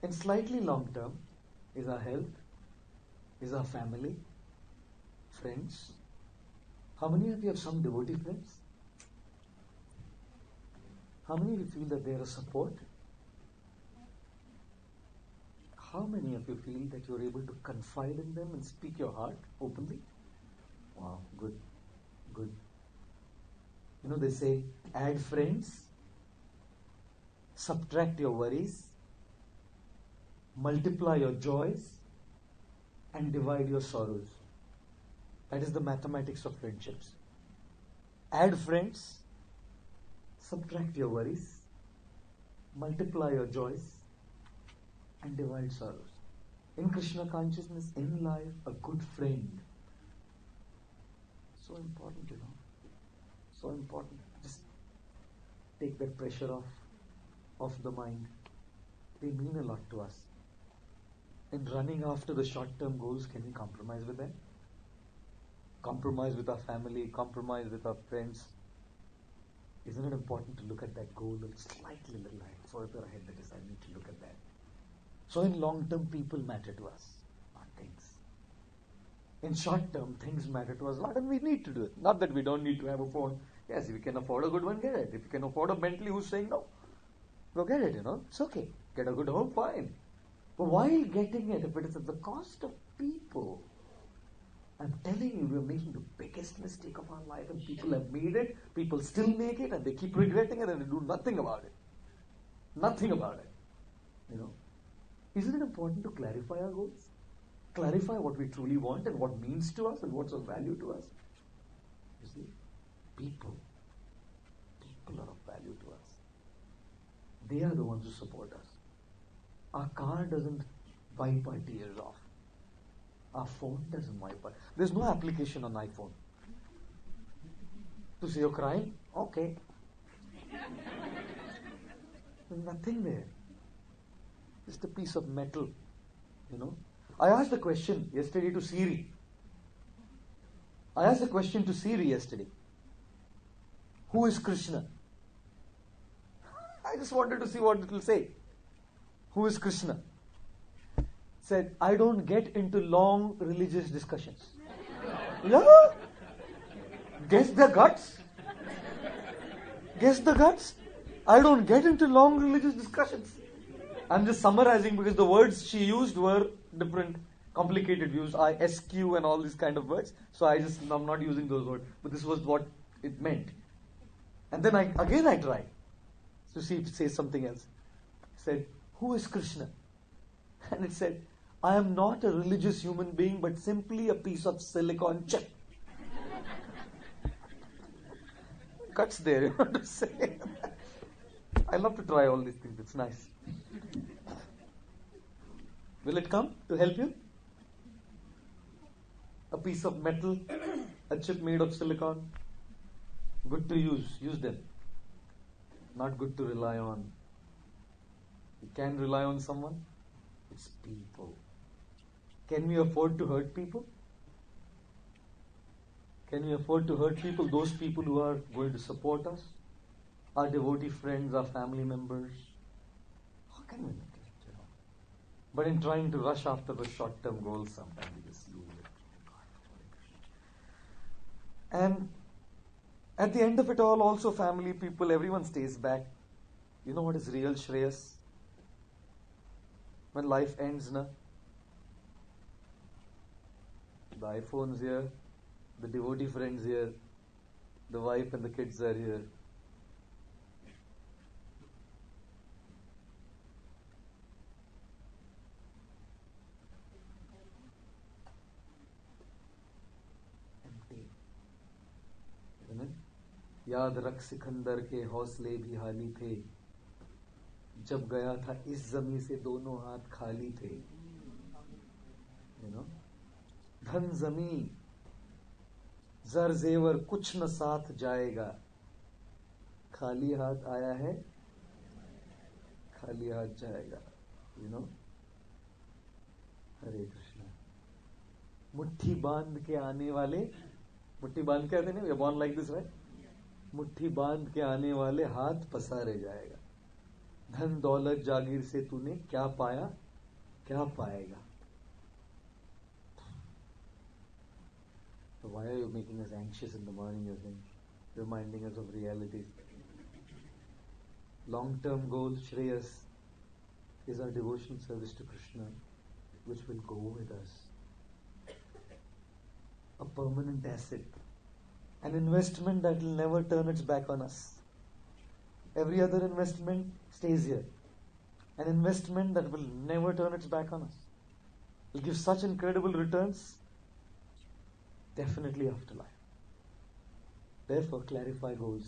[SPEAKER 1] In slightly long-term is our health, is our family, friends. How many of you have some devotee friends? How many of you feel that they are a support? How many of you feel that you're able to confide in them and speak your heart openly? Wow, good, good. They say, add friends, subtract your worries, multiply your joys, and divide your sorrows. That is the mathematics of friendships. Add friends, subtract your worries, multiply your joys, and divide sorrows. In Krishna consciousness, in life, a good friend. So important, So important. Just take that pressure off the mind. They mean a lot to us. In running after the short-term goals, can we compromise with them? Compromise with our family, compromise with our friends. Isn't it important to look at that goal a slightly little further ahead? That is, I need to look at that. So in long term, people matter to us, not things. In short term, things matter to us a lot and we need to do it. Not that we don't need to have a phone. Yes, if you can afford a good one, get it. If you can afford a Bentley, who's saying no? Go get it, It's okay. Get a good home, fine. But while getting it, if it is at the cost of people, I'm telling you, we're making the biggest mistake of our life, and people have made it, people still make it, and they keep regretting it, and they do nothing about it. Nothing about it. Isn't it important to clarify our goals? Clarify what we truly want and what means to us and what's of value to us. You see, people are of value to us. They are the ones who support us. Our car doesn't wipe our tears off. Our phone doesn't wipe our... There's no application on iPhone. To say you're crying? Okay. There's nothing there. Just a piece of metal, I asked the question yesterday to Siri. Yesterday. Who is Krishna? I just wanted to see what it will say. Who is Krishna? Said, I don't get into long religious discussions. Yeah? Guess the guts? I don't get into long religious discussions. I'm just summarizing because the words she used were different, complicated views. SQ and all these kind of words. So I'm not using those words. But this was what it meant. And then I tried to see if it says something else. It said, who is Krishna? And it said, I am not a religious human being, but simply a piece of silicon chip. Cuts there, you want to say. I love to try all these things. It's nice. Will it come to help you? A piece of metal, a chip made of silicon. Good to use. Use them. Not good to rely on. You can rely on someone. It's people. Can we afford to hurt people? Can we afford to hurt people? Those people who are going to support us? Our devotee friends, our family members? How can we make it? But in trying to rush after the short-term goals, sometimes we just lose it. And at the end of it all, also family, people, everyone stays back. You know what is real Shreyas? When life ends, na? The iPhone's here, the devotee friends here, the wife and the kids are here. Empty. Isn't it? याद रख सिकंदर के हौसले भी हाली थे, जब गया था इस जमी से दोनों हाथ खाली थे. धन जमी जर जेवर कुछ न साथ जाएगा, खाली हाथ आया है खाली हाथ जाएगा. हरे कृष्णा. मुट्ठी बांध के आने वाले, मुट्ठी बांध के आते नहीं, we are born like this, right? मुट्ठी बांध के आने वाले हाथ पसारे जाएगा. धन दौलत जागीर से तूने क्या पाया क्या पाएगा. So why are you making us anxious in the morning? You're saying, reminding us of realities. Long-term goal, Shreyas, is our devotional service to Krishna, which will go with us. A permanent asset. An investment that will never turn its back on us. Every other investment stays here. An investment that will never turn its back on us. Will give such incredible returns. Definitely afterlife. Therefore, clarify goals.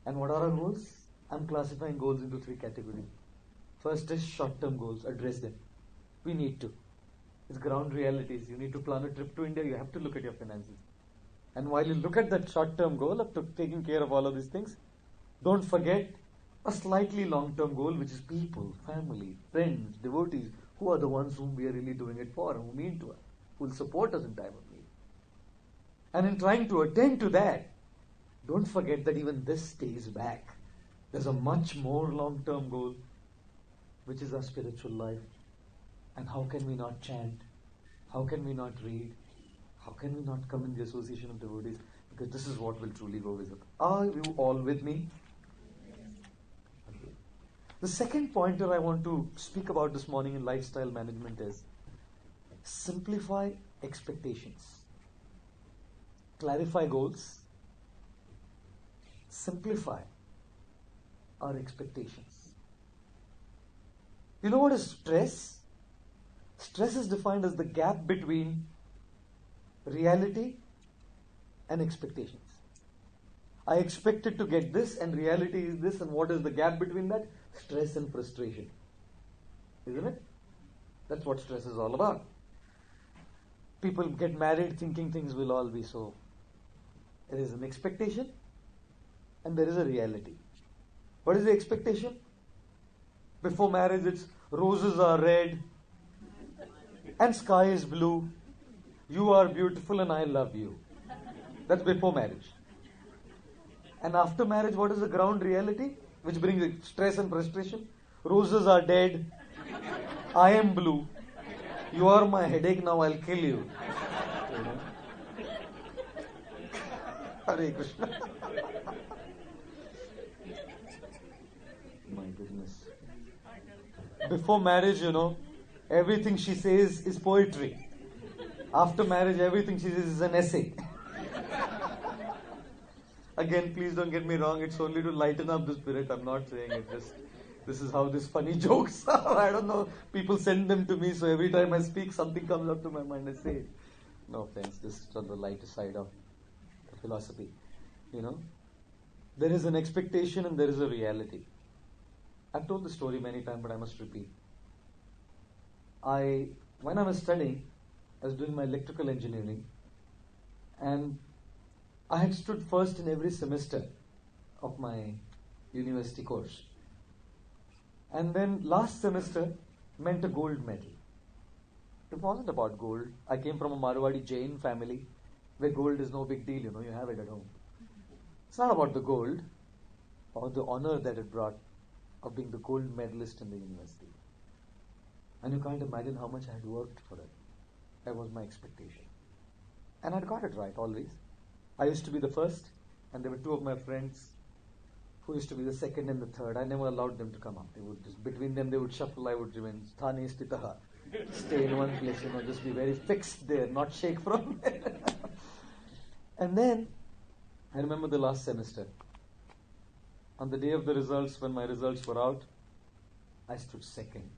[SPEAKER 1] And what are our goals? I'm classifying goals into 3 categories. First is short-term goals. Address them. We need to. It's ground realities. You need to plan a trip to India. You have to look at your finances. And while you look at that short-term goal of taking care of all of these things, don't forget a slightly long-term goal, which is people, family, friends, devotees, who are the ones whom we are really doing it for, who mean to us, who will support us in time of need. And in trying to attain to that, don't forget that even this stays back. There's a much more long-term goal, which is our spiritual life. And how can we not chant? How can we not read? How can we not come in the association of devotees? Because this is what will truly go with it. Are you all with me? Okay. The second pointer I want to speak about this morning in lifestyle management is simplify expectations. Clarify goals. Simplify our expectations. You know what is stress? Stress is defined as the gap between reality and expectations. I expected to get this and reality is this, and what is the gap between that? Stress and frustration. Isn't it? That's what stress is all about. People get married thinking things will all be so. There is an expectation and there is a reality. What is the expectation? Before marriage it's roses are red and sky is blue. You are beautiful and I love you. That's before marriage. And after marriage, what is the ground reality? Which brings stress and frustration. Roses are dead. I am blue. You are my headache, now I'll kill you. Hare Krishna. My goodness. Before marriage, everything she says is poetry. After marriage, everything she says is an essay. Again, please don't get me wrong, it's only to lighten up the spirit. I'm not saying it, just this is how these funny jokes are. I don't know, people send them to me, so every time I speak, something comes up to my mind, I say it. No offense, this is on the lighter side of philosophy. There is an expectation and there is a reality. I've told the story many times, but I must repeat. When I was studying, I was doing my electrical engineering, and I had stood first in every semester of my university course. And then last semester meant a gold medal. It wasn't about gold. I came from a Marwadi Jain family where gold is no big deal, you have it at home. It's not about the gold or the honor that it brought of being the gold medalist in the university. And you can't imagine how much I had worked for it. That was my expectation. And I'd got it right always. I used to be the first, and there were 2 of my friends who used to be the second and the third. I never allowed them to come up. They would just, between them they would shuffle, I would remain sthane stitaha. Stay in one place, just be very fixed there, not shake from there. And then, I remember the last semester. On the day of the results, when my results were out, I stood second.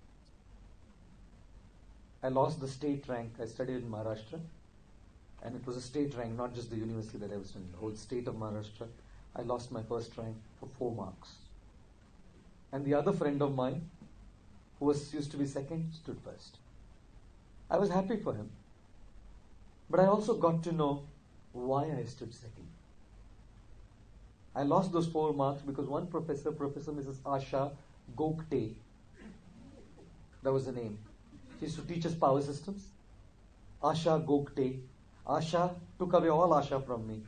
[SPEAKER 1] I lost the state rank. I studied in Maharashtra. And it was a state rank, not just the university that I was in, the whole state of Maharashtra. I lost my first rank for 4 marks. And the other friend of mine, who used to be second, stood first. I was happy for him. But I also got to know why I stood second. I lost those 4 marks because one professor, Professor Mrs. Asha Gopal, that was the name. She used to teach us power systems. Asha Gopal. Asha took away all Asha from me.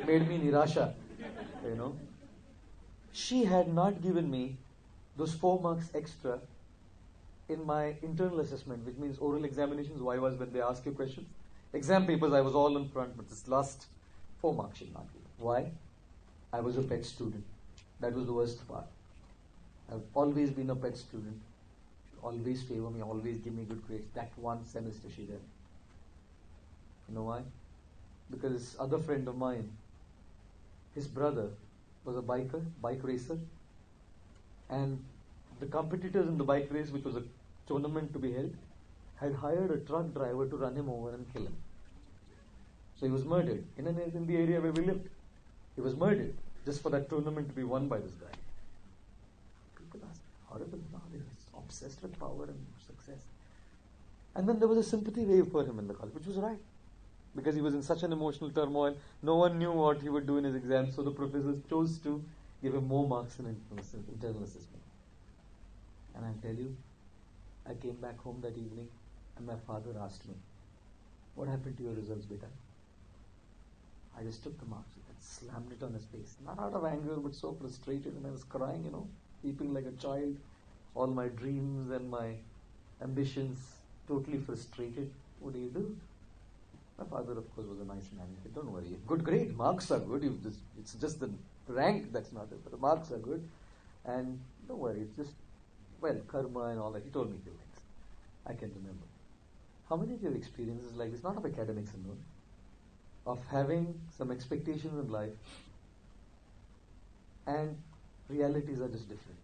[SPEAKER 1] Made me Nirasha. She had not given me those 4 marks extra in my internal assessment, which means oral examinations, was when they ask you questions. Exam papers, I was all in front, but this last 4 marks she did not give. Why? I was a pet student. That was the worst part. I've always been a pet student. Always favor me, always give me good grades. That one semester she did. You know why? Because this other friend of mine, his brother was a bike racer, and the competitors in the bike race, which was a tournament to be held, had hired a truck driver to run him over and kill him. So he was murdered in the area where we lived. He was murdered just for that tournament to be won by this guy. People ask, horrible now, they're obsessed with power and success. And then there was a sympathy wave for him in the college, which was right. Because he was in such an emotional turmoil, no one knew what he would do in his exams, so the professors chose to give him more marks in internal assessment. And I'll tell you, I came back home that evening and my father asked me, "What happened to your results, beta?" I just took the marks and slammed it on his face. Not out of anger, but so frustrated, and I was crying, weeping like a child. All my dreams and my ambitions totally frustrated. What do you do? My father, of course, was a nice man. He said, "Don't worry. Good grade. Marks are good. It's just the rank that's not it. But the marks are good. And don't worry. It's just, karma and all that." He told me a few things. I can remember. How many of your experiences like this, not of academics alone, of having some expectations in life and realities are just different?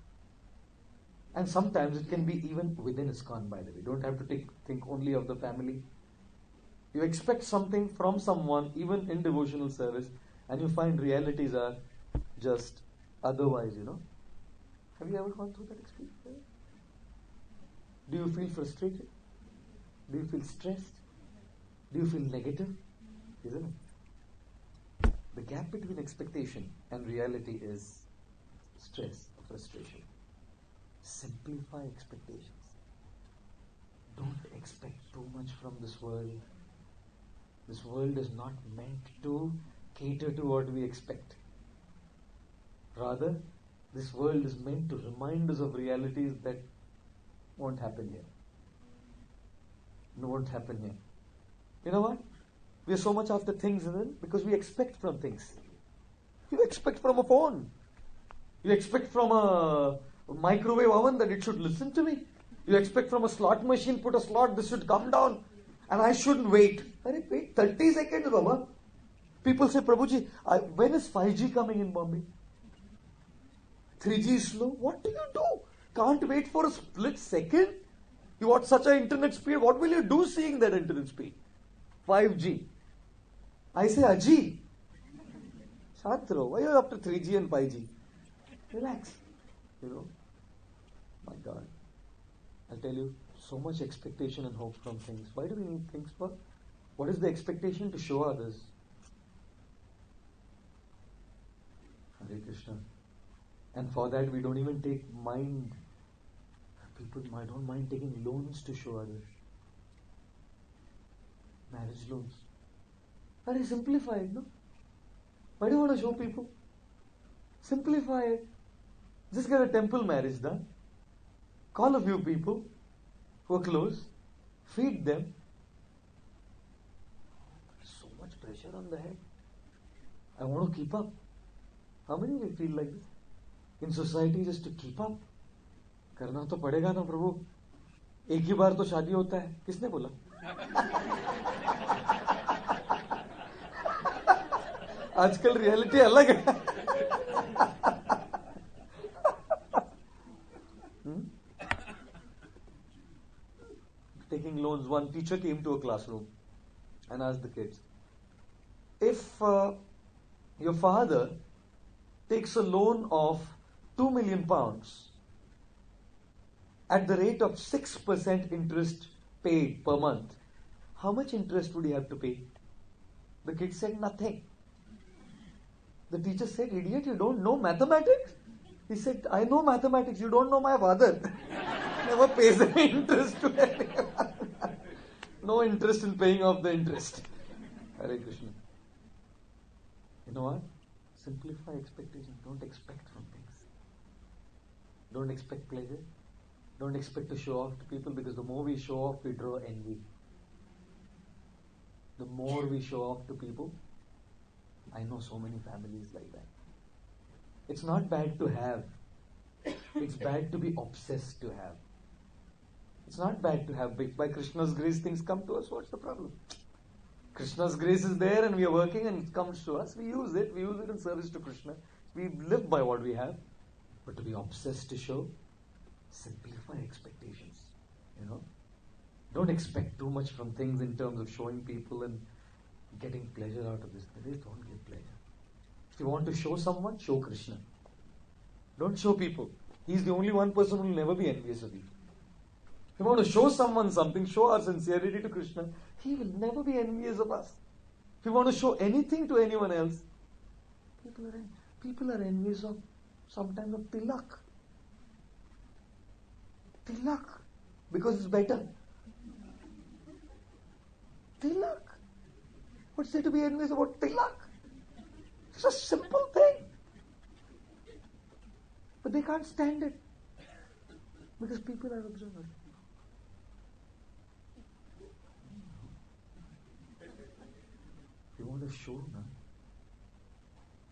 [SPEAKER 1] And sometimes it can be even within ISKCON, by the way. You don't have to think only of the family. You expect something from someone, even in devotional service, and you find realities are just otherwise, Have you ever gone through that experience? Do you feel frustrated? Do you feel stressed? Do you feel negative? Isn't it? The gap between expectation and reality is stress or frustration. Simplify expectations. Don't expect too much from this world. This world is not meant to cater to what we expect. Rather, this world is meant to remind us of realities that won't happen here. No, won't happen here. You know what? We are so much after things, isn't it? Because we expect from things. You expect from a phone. You expect from a microwave oven that it should listen to me. You expect from a slot machine, put a slot, this should come down. And I shouldn't wait. Wait 30 seconds, Baba. People say, "Prabhuji, when is 5G coming in Bombay? 3G is slow." What do you do? Can't wait for a split second? You want such an internet speed, what will you do seeing that internet speed? 5G. I say, "Aji, Shantro, why are you after 3G and 5G? Relax." My God. I'll tell you, so much expectation and hope from things. Why do we need things for? What is the expectation? To show others. Hare Krishna. And for that we don't even take mind. People don't mind taking loans to show others. Marriage loans. Very simplified, no? Why do you want to show people? Simplify it. Just get a temple marriage done. Call a few people who are close. Feed them. So much pressure on the head. I want to keep up. How many of you feel like this? In society, just to keep up. Karna to padega na, Prabhu. एक ही बार तो शादी होता है, किसने बोला? आजकल reality अलग है. Taking loans, one teacher came to a classroom and asked the kids, if your father takes a loan of £2 million at the rate of 6% interest paid per month, how much interest would he have to pay? The kid said nothing. The teacher said, idiot, you don't know mathematics? He said, I know mathematics, you don't know my father. Never pays any interest to anyone. No interest in paying off the interest. Hare Krishna. You know what? Simplify expectations. Don't expect from things. Don't expect pleasure. Don't expect to show off to people, because the more we show off, we draw envy. The more we show off to people, I know so many families like that. It's not bad to have. It's bad to be obsessed to have. It's not bad to have. By Krishna's grace, things come to us. What's the problem? Krishna's grace is there and we are working and it comes to us. We use it. We use it in service to Krishna. We live by what we have. But to be obsessed to show, simplify expectations. You know? Don't expect too much from things in terms of showing people and getting pleasure out of this. They don't get pleasure. If you want to show someone, show Krishna. Don't show people. He's the only one person who will never be envious of you. If you want to show someone something, show our sincerity to Krishna. He will never be envious of us. If you want to show anything to anyone else, people are envious of sometimes of tilak. Tilak. Because it's better. Tilak. What's there to be envious about tilak? It's a simple thing. But they can't stand it. Because people are observant. If you want to show,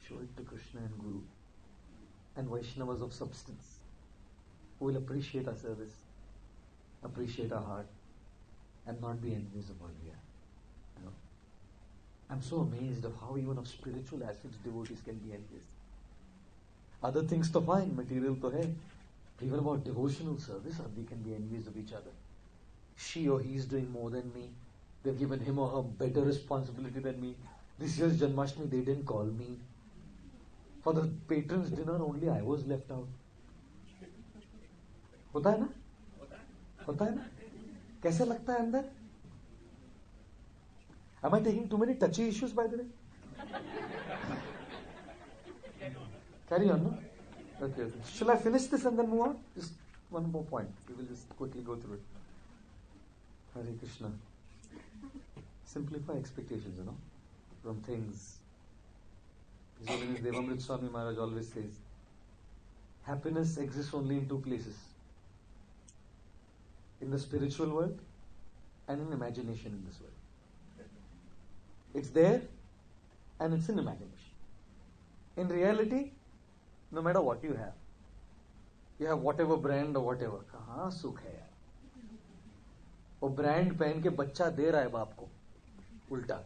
[SPEAKER 1] show it to Krishna and Guru and Vaishnavas of substance who will appreciate our service, appreciate our heart, and not be envious of what we are. You know? I'm so amazed of how even of spiritual aspects devotees can be envious. Other things to fine, material to hai. Even about devotional service, we can be envious of each other. She or he is doing more than me. They've given him or her better responsibility than me. This year's Janmashtami, they didn't call me. For the patrons' dinner, only I was left out. होता है ना? होता है ना? कैसे लगता है अंदर? Am I taking too many touchy issues, by the way? Carry on, no? Okay. Shall I finish this and then move on? Just one more point. We will just quickly go through it. Hare Krishna. Simplify expectations, from things. His Holiness Devamrit Swami Maharaj always says, happiness exists only in two places. In the spiritual world and in imagination in this world. It's there and it's in imagination. In reality, no matter what you have whatever brand or whatever, कहाँ सुख है यार? वो brand पहन के बच्चा दे रहा है बाप को, उल्टा.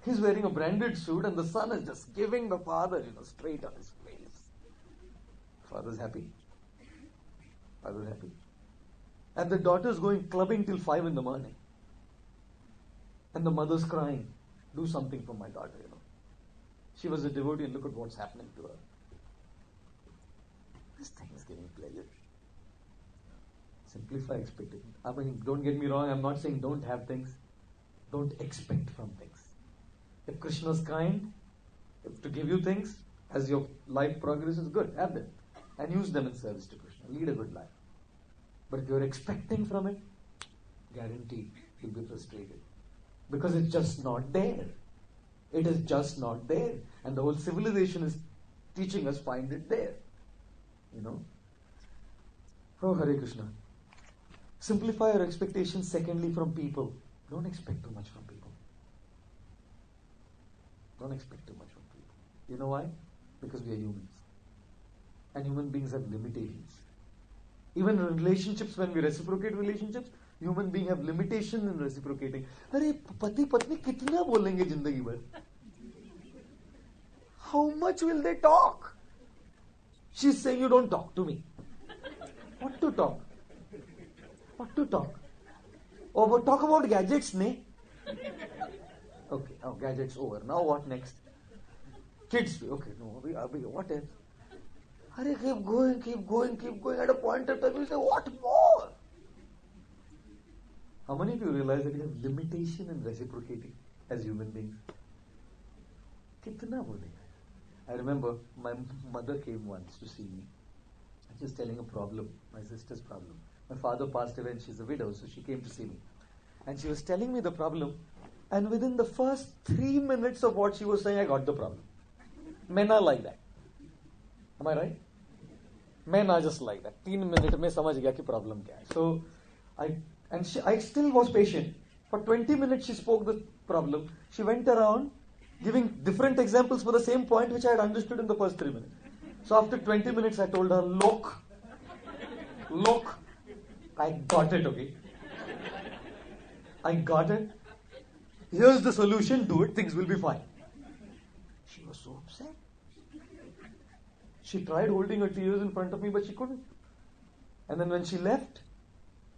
[SPEAKER 1] He's wearing a branded suit and the son is just giving the father, straight on his face. Father's happy. Father's happy. And the daughter's going clubbing till 5 in the morning. And the mother's crying, do something for my daughter, She was a devotee and look at what's happening to her. This thing is giving pleasure. Simplify expectations. I mean, don't get me wrong, I'm not saying don't have things. Don't expect from things. If Krishna's kind, if to give you things, as your life progresses, good, have them. And use them in service to Krishna. Lead a good life. But if you're expecting from it, guaranteed you'll be frustrated. Because it's just not there. It is just not there. And the whole civilization is teaching us find it there. Oh, Hare Krishna. Simplify your expectations, secondly, from people. Don't expect too much from people. Don't expect too much from people. You know why? Because we are humans. And human beings have limitations. Even in relationships, when we reciprocate relationships, human beings have limitation in reciprocating. अरे पति पत्नी कितना बोलेंगे जिंदगी भर? How much will they talk? She's saying you don't talk to me. What to talk? What to talk? Oh, but talk about gadgets, ne? Okay, now gadgets over. Now what next? Kids, okay, no, what else? Hurry, keep going, keep going, keep going. At a point of time, you say, what more? How many of you realize that you have limitation in reciprocating as human beings? Kitna bolega? I remember my mother came once to see me. She was telling a problem, my sister's problem. My father passed away and she's a widow, so she came to see me. And she was telling me the problem, and within the first 3 minutes of what she was saying, I got the problem. Men are like that. Am I right? Men are just like that. 3 minutes mein samajh gaya ki problem kya hai. So, I still was patient. For 20 minutes she spoke the problem. She went around giving different examples for the same point which I had understood in the first 3 minutes. So after 20 minutes I told her, look, I got it, okay? I got it. Here's the solution, do it, things will be fine. She was so upset. She tried holding her tears in front of me, but she couldn't. And then when she left,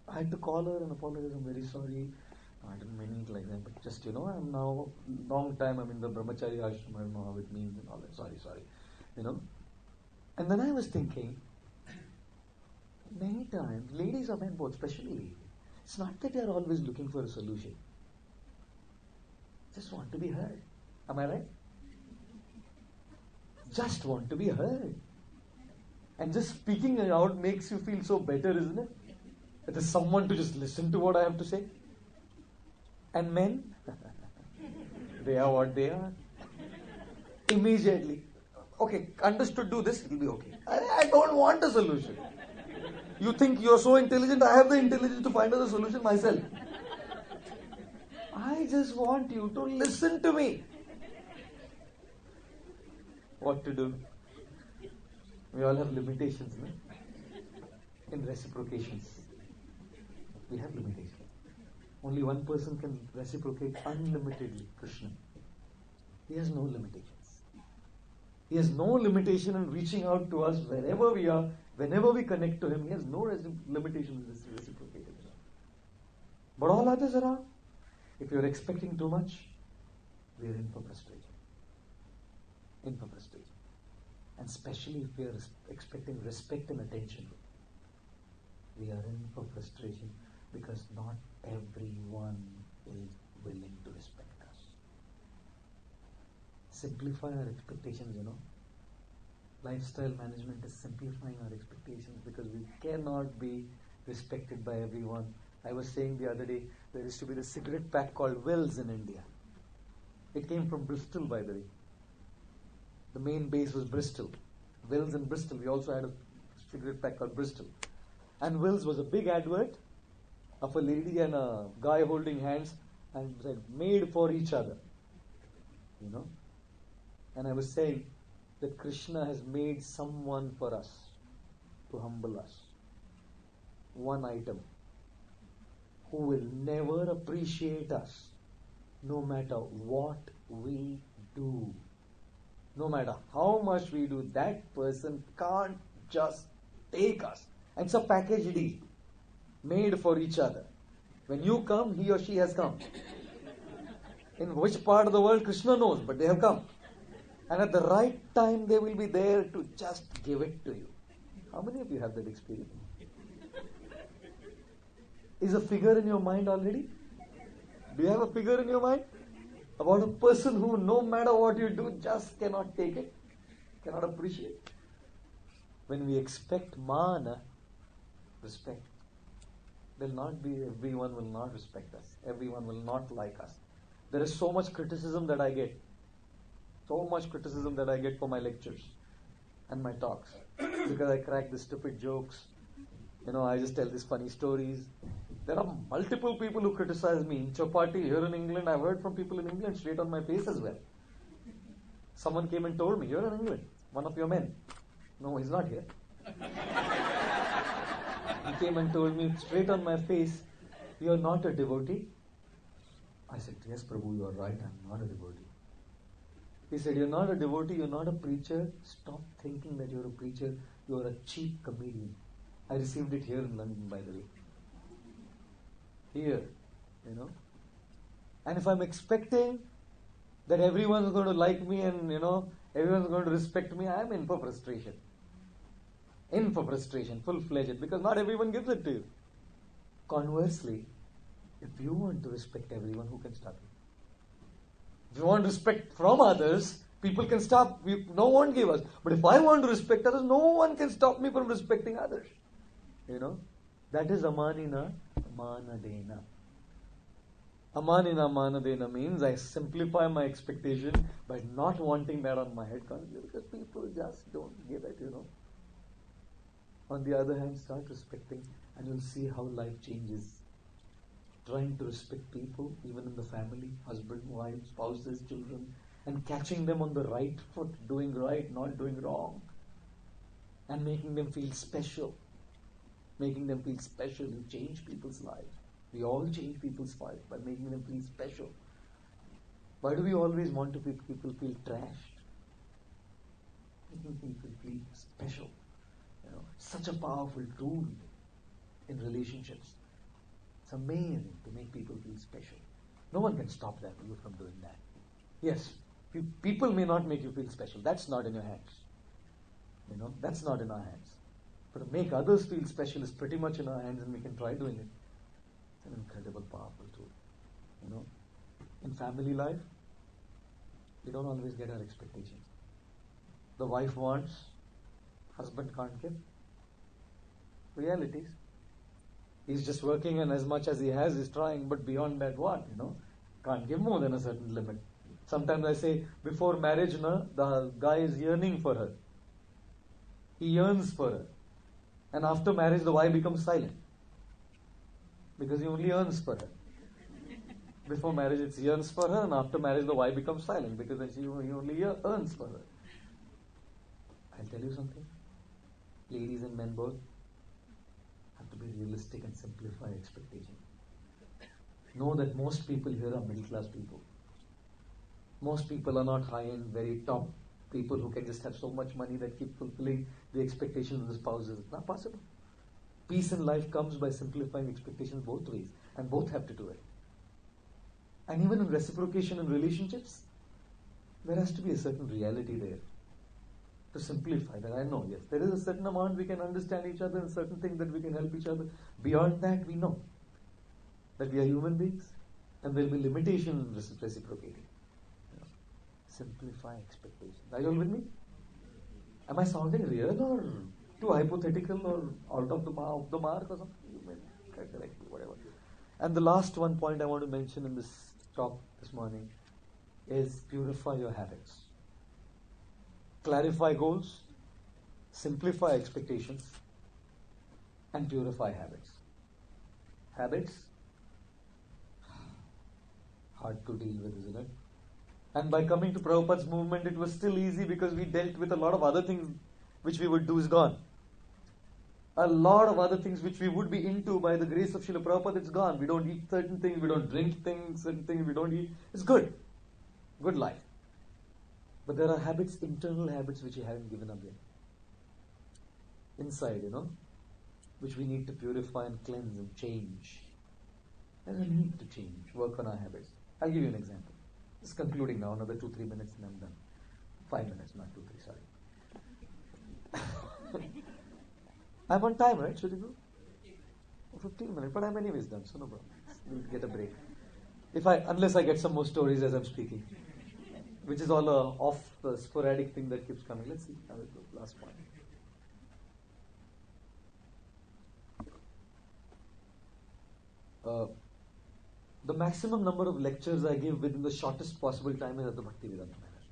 [SPEAKER 1] I had to call her and apologize. I'm very sorry. I didn't mean it like that, but just, I'm now, long time I'm in the brahmachari ashram, I don't know how it means and all that. Sorry. And then I was thinking, many times, ladies or men both, especially ladies, it's not that you're always looking for a solution. Just want to be heard. Am I right? Just want to be heard. And just speaking it out makes you feel so better, isn't it? That there's someone to just listen to what I have to say. And men, they are what they are. Immediately. Okay, understood, do this, it will be okay. I don't want a solution. You think you're so intelligent, I have the intelligence to find out the solution myself. I just want you to listen to me. What to do? We all have limitations, no? In reciprocations. We have limitations. Only one person can reciprocate unlimitedly, Krishna. He has no limitations. He has no limitation in reaching out to us wherever we are, whenever we connect to him. He has no limitation in reciprocating. But all others around, if you're expecting too much, we are in for frustration. In for frustration. And especially if we are expecting respect and attention, we are in for frustration because not everyone is willing to respect us. Simplify our expectations, Lifestyle management is simplifying our expectations because we cannot be respected by everyone. I was saying the other day, there used to be the cigarette pack called Wells in India. It came from Bristol, by the way. The main base was Bristol. Wells in Bristol. We also had a cigarette pack called Bristol. And Wells was a big advert of a lady and a guy holding hands and said, made for each other. And I was saying that Krishna has made someone for us to humble us. One item. Who will never appreciate us no matter what we do. No matter how much we do, that person can't just take us. And it's a package deal made for each other. When you come, he or she has come. In which part of the world, Krishna knows, but they have come. And at the right time, they will be there to just give it to you. How many of you have that experience? Is a figure in your mind already? Do you have a figure in your mind? About a person who, no matter what you do, just cannot take it, cannot appreciate. When we expect mana, respect, everyone will not respect us. Everyone will not like us. There is so much criticism that I get. So much criticism that I get for my lectures and my talks. Because I crack the stupid jokes. I just tell these funny stories. There are multiple people who criticize me. In Chapati, here in England, I've heard from people in England straight on my face as well. Someone came and told me, you're in England, one of your men. No, he's not here. He came and told me straight on my face, "You are not a devotee." I said, "Yes, Prabhu, you are right. I am not a devotee." He said, "You're not a devotee, you're not a preacher. Stop thinking that you're a preacher. You're a cheap comedian." I received it here in London, by the way. Here, you know. And if I'm expecting that everyone's going to like me and, everyone's going to respect me, I'm in for frustration. In for frustration, full-fledged, because not everyone gives it to you. Conversely, if you want to respect everyone, who can stop you? If you want respect from others, people can stop. No one give us. But if I want to respect others, no one can stop me from respecting others. That is amanina manadena. Amanina manadena means I simplify my expectation by not wanting that on my head constantly, because people just don't give it, On the other hand, start respecting and you'll see how life changes. Trying to respect people, even in the family, husband, wife, spouses, children, and catching them on the right foot, doing right, not doing wrong, and making them feel special. Making them feel special, you change people's lives. We all change people's lives by making them feel special. Why do we always want to make people feel trashed? Making people feel special. Such a powerful tool in relationships. It's amazing to make people feel special. No one can stop you from doing that. Yes, people may not make you feel special. That's not in your hands. That's not in our hands. But to make others feel special is pretty much in our hands, and we can try doing it. It's an incredible, powerful tool. In family life, we don't always get our expectations. The wife wants, husband can't give. Realities. He's just working, and as much as he has, he's trying, but beyond that, what? Can't give more than a certain limit. Sometimes I say, before marriage, the guy is yearning for her. He yearns for her. And after marriage, the wife becomes silent. Because he only yearns for her. Before marriage, it's yearns for her, and after marriage, the wife becomes silent because he only yearns for her. I'll tell you something. Ladies and men both have to be realistic and simplify expectations. Know that most people here are middle class people. Most people are not high-end, very top people who can just have so much money that keep fulfilling the expectations of the spouses. It's not possible. Peace in life comes by simplifying expectations both ways, and both have to do it. And even in reciprocation in relationships, there has to be a certain reality there. To simplify that, I know, yes, there is a certain amount we can understand each other and certain things that we can help each other. Beyond that, we know that we are human beings and there will be limitations in reciprocating. Simplify expectations. Are you all with me? Am I sounding real or too hypothetical or out of the mark or something? You may correct me, whatever. And the last one point I want to mention in this talk this morning is purify your habits. Clarify goals, simplify expectations, and purify habits. Habits, hard to deal with, isn't it? And by coming to Prabhupada's movement, it was still easy because we dealt with a lot of other things which we would do is gone. A lot of other things which we would be into by the grace of Srila Prabhupada, it's gone. We don't eat certain things, we don't drink things, certain things we don't eat. It's good. Good life. But there are habits, internal habits which we haven't given up yet. Inside, which we need to purify and cleanse and change. There's a need to change, work on our habits. I'll give you an example. Just concluding now, another 2-3 minutes and I'm done. 5 minutes, not 2-3, sorry. I'm on time, right, Shruti? 15 minutes, but I'm anyways done, so no problem. We'll get a break. Unless I get some more stories as I'm speaking, which is all off the sporadic thing that keeps coming. Let's see how it goes. Last point. The maximum number of lectures I give within the shortest possible time is at the Bhaktivedanta Manor.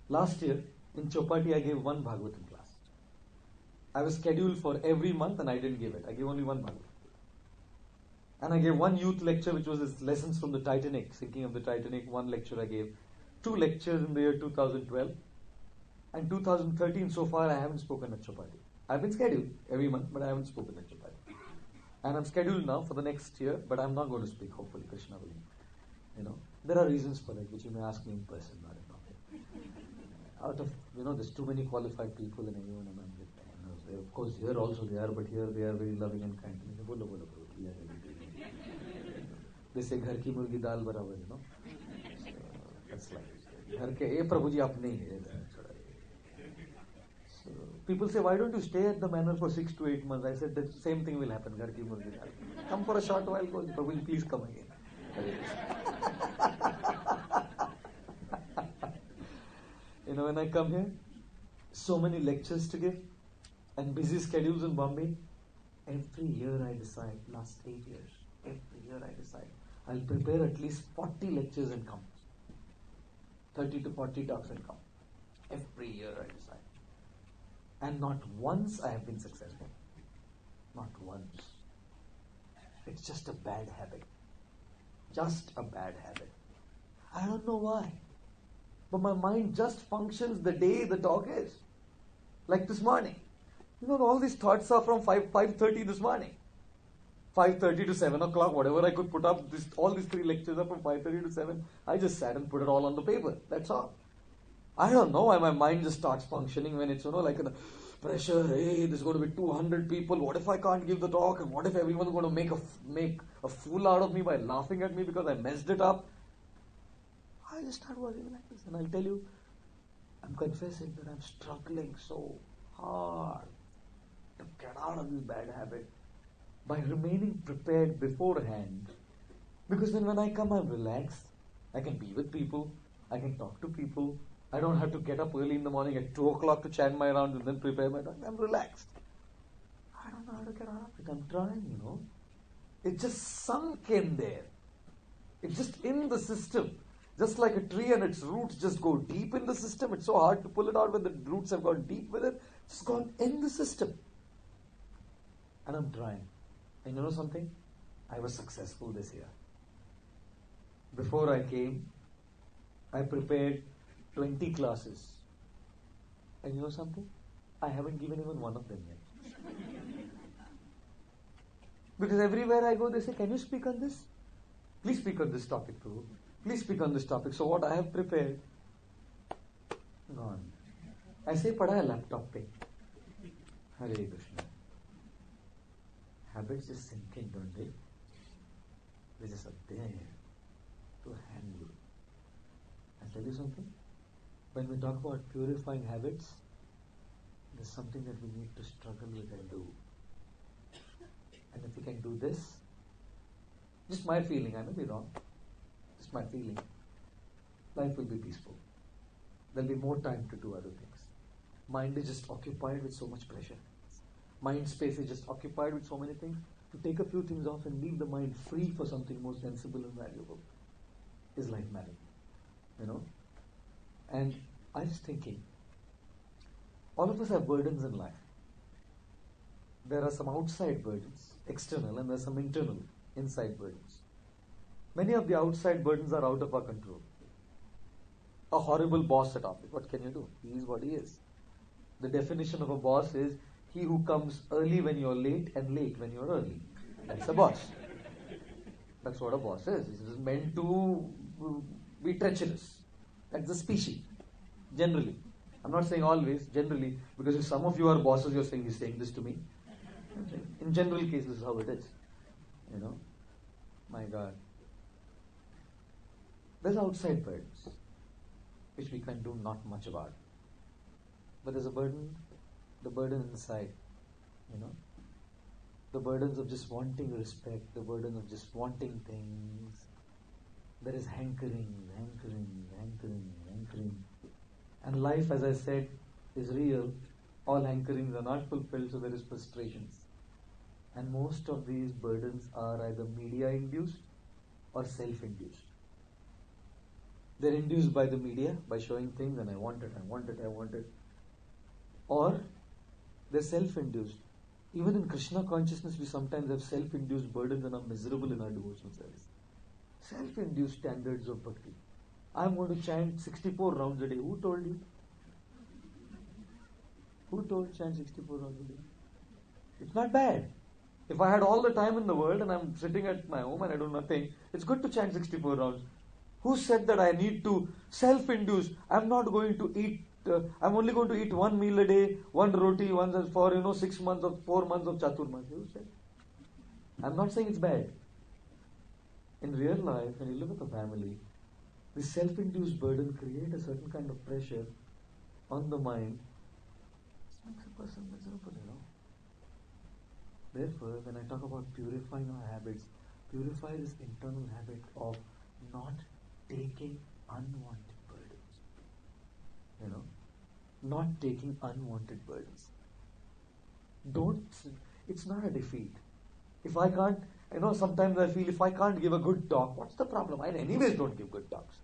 [SPEAKER 1] Last year, in Chopati, I gave one Bhagavatam class. I was scheduled for every month and I didn't give it. I gave only one Bhagavatam. And I gave one youth lecture, which was his lessons from the Titanic, sinking of the Titanic. One lecture I gave. 2 lectures in the year 2012. And 2013, so far, I haven't spoken at Chopati. I've been scheduled every month, but I haven't spoken at Japan. And I'm scheduled now for the next year, but I'm not going to speak. Hopefully, Krishna will. There are reasons for it, which you may ask me in person, not in public. Out of, there's too many qualified people in everyone, and I'm with them. Of course, here also they are, but here they are very loving and kind. Bolo, bolo, bolo. We are very They say, "Ghar ki murgi dal barabar," So, that's like, "Ghar ke, Prabhuji, apne hi hai." So, people say, "Why don't you stay at the manor for 6 to 8 months?" I said, the same thing will happen. Ghar ki murgi dal. Come for a short while, go. Prabhuji, please come again. When I come here, so many lectures to give and busy schedules in Bombay. Every year I decide, last 8 years, every year I decide, I'll prepare at least 40 lectures and come. 30 to 40 talks and come. Every year I decide. And not once I have been successful. Not once. It's just a bad habit. Just a bad habit. I don't know why. But my mind just functions the day the talk is. Like this morning. All these thoughts are from 5:30 this morning. 5:30 to 7 o'clock, whatever I could put up, all these 3 lectures are from 5:30 to 7. I just sat and put it all on the paper. That's all. I don't know why my mind just starts functioning when it's, like a pressure. Hey, there's going to be 200 people. What if I can't give the talk? And what if everyone's going to make a fool out of me by laughing at me because I messed it up? I just start working like this. And I'll tell you, I'm confessing that I'm struggling so hard to get out of this bad habit by remaining prepared beforehand. Because then when I come, I'm relaxed. I can be with people. I can talk to people. I don't have to get up early in the morning at 2 o'clock to chant my rounds and then prepare my talk. I'm relaxed. I don't know how to get out of it. I'm trying, It's just sunk in there. It's just in the system. Just like a tree and its roots just go deep in the system. It's so hard to pull it out when the roots have gone deep with it. It's gone in the system. And I'm trying. And you know something? I was successful this year. Before I came, I prepared 20 classes. And you know something? I haven't given even one of them yet. Because everywhere I go, they say, "Can you speak on this? Please speak on this topic, Prabhu. Please speak on this topic." So what I have prepared, gone. ऐसे पढ़ा है laptop पे. Hare Krishna. Habits just sink in, don't they? They're just up there to handle. I'll tell you something. When we talk about purifying habits, there's something that we need to struggle with and do. And if we can do this, just my feeling, I may be wrong, just my feeling, life will be peaceful. There'll be more time to do other things. Mind is just occupied with so much pressure. Mind space is just occupied with so many things. To take a few things off and leave the mind free for something more sensible and valuable is life management. And I was thinking, all of us have burdens in life. There are some outside burdens, external, and there are some internal, inside burdens. Many of the outside burdens are out of our control. A horrible boss at office, what can you do? He is what he is. The definition of a boss is he who comes early when you're late and late when you're early. That's a boss. That's what a boss is. It is meant to be treacherous. That's the species, generally. I'm not saying always, generally, because if some of you are bosses, you're saying, he's saying this to me. In general cases, this is how it is. My God. There's outside burdens, which we can do not much about. But there's a burden, the burden inside, the burdens of just wanting respect, the burden of just wanting things. There is hankering. And life, as I said, is real. All hankerings are not fulfilled, so there is frustrations. And most of these burdens are either media-induced or self-induced. They're induced by the media, by showing things, and I want it. Or they're self-induced. Even in Krishna consciousness, we sometimes have self-induced burdens and are miserable in our devotional service. Self-induced standards of bhakti. I'm going to chant 64 rounds a day. Who told you? Who told chant 64 rounds a day? It's not bad. If I had all the time in the world and I'm sitting at my home and I do nothing, it's good to chant 64 rounds. Who said that I need to self-induce? I'm not going to eat. I'm only going to eat one meal a day, one roti, once for 6 months or 4 months of chaturmas. Who said? I'm not saying it's bad. In real life, when you live with a family, this self-induced burden creates a certain kind of pressure on the mind. It makes a person miserable, Therefore, when I talk about purifying our habits, purify this internal habit of not taking unwanted burdens. Not taking unwanted burdens. It's not a defeat. If I can't, sometimes I feel if I can't give a good talk, what's the problem? I anyways don't give good talks.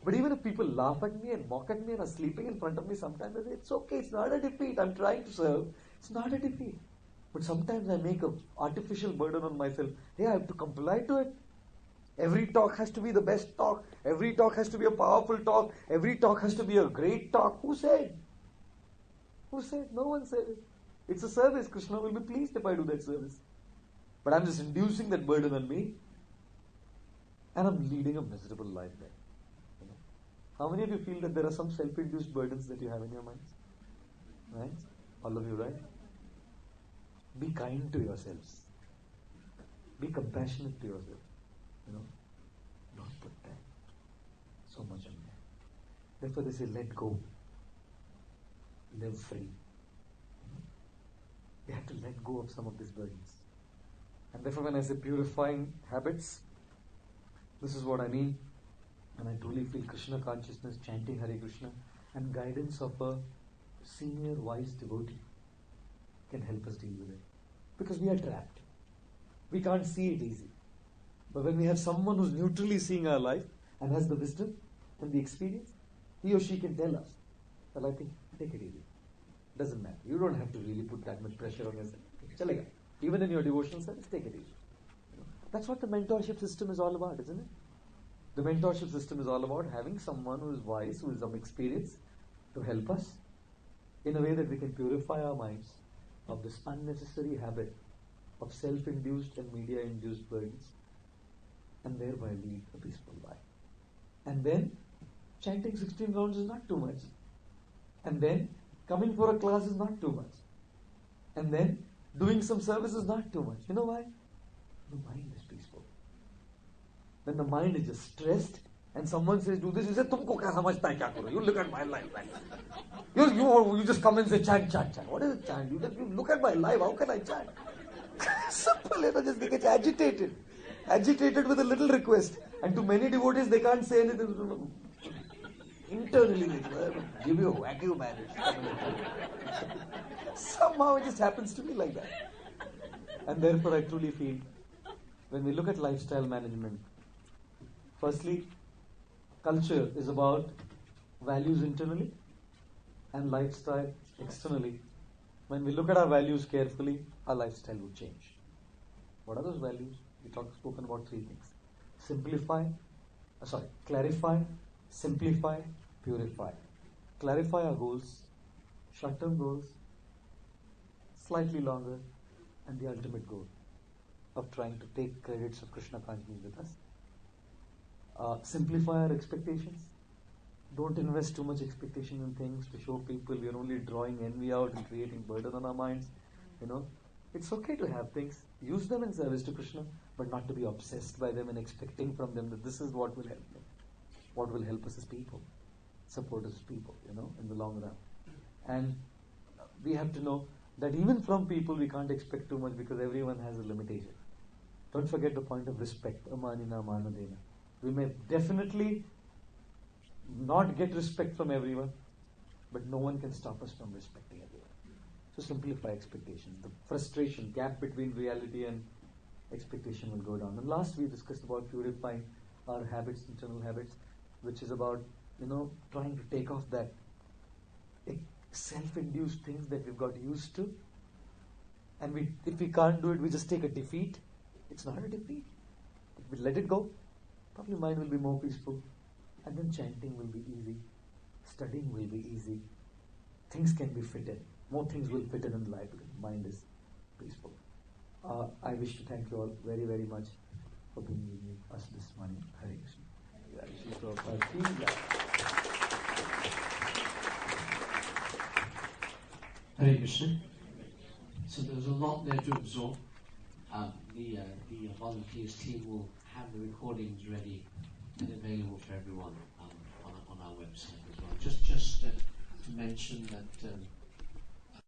[SPEAKER 1] But even if people laugh at me and mock at me and are sleeping in front of me, sometimes I say, it's okay, it's not a defeat. I'm trying to serve. It's not a defeat. But sometimes I make an artificial burden on myself. Hey, I have to comply to it. Every talk has to be the best talk. Every talk has to be a powerful talk. Every talk has to be a great talk. Who said? No one said it. It's a service. Krishna will be pleased if I do that service. But I'm just inducing that burden on me. And I'm leading a miserable life there. How many of you feel that there are some self-induced burdens that you have in your minds? Right? All of you, right? Be kind to yourselves. Be compassionate to yourself. Don't put that so much on there. Therefore they say, let go. Live free. You have to let go of some of these burdens. And therefore when I say purifying habits, this is what I mean. And I truly feel Krishna consciousness, chanting Hare Krishna, and guidance of a senior wise devotee can help us deal with it. Because we are trapped. We can't see it easy. But when we have someone who's neutrally seeing our life and has the wisdom and the experience, he or she can tell us, well, I think, take it easy. Doesn't matter. You don't have to really put that much pressure on yourself. Chalega. Even in your devotional service, take it easy. That's what the mentorship system is all about, isn't it? The mentorship system is all about having someone who is wise, who is of experience, to help us in a way that we can purify our minds of this unnecessary habit of self-induced and media-induced burdens, and thereby lead a peaceful life. And then, chanting 16 rounds is not too much. And then, coming for a class is not too much. And then, doing some service is not too much. You know why? The mind is peaceful. When the mind is just stressed, and someone says, do this, you say, Tumko kya samajhta hai, kya karo? You look at my life. You just come and say, chant. What is it, chant? You look at my life, how can I chant? Simple, just they get agitated. Agitated with a little request. And to many devotees, they can't say anything. Internally, they give you a vacuum man. Somehow it just happens to me like that. And therefore I truly feel, when we look at lifestyle management, firstly, culture is about values internally and lifestyle externally. When we look at our values carefully, our lifestyle would change. What are those values? We spoken about three things. Clarify, simplify, purify. Clarify our goals, short-term goals, slightly longer, and the ultimate goal of trying to take credits of Krishna consciousness with us. Simplify our expectations. Don't invest too much expectation in things to show people we are only drawing envy out and creating burden on our minds. It's okay to have things. Use them in service to Krishna, but not to be obsessed by them and expecting from them that this is what will help me. What will help us as people, support us as people, in the long run. And we have to know that even from people we can't expect too much because everyone has a limitation. Don't forget the point of respect. Amanina manadena. We may definitely not get respect from everyone, but no one can stop us from respecting everyone. So simplify expectations. The frustration, gap between reality and expectation will go down. And last we discussed about purifying our habits, internal habits, which is about, trying to take off that self-induced things that we've got used to. And if we can't do it, we just take a defeat. It's not a defeat. If we let it go, probably mind will be more peaceful. And then chanting will be easy. studying will be easy. Things can be fit in. More things will fit in life because the mind is peaceful. I wish to thank you all very, very much for being with us this morning. Hare Krishna.
[SPEAKER 3] Hare Krishna. So there's a lot there to absorb. The volunteers team will have the recordings ready and available for everyone on our website as well. Just to mention that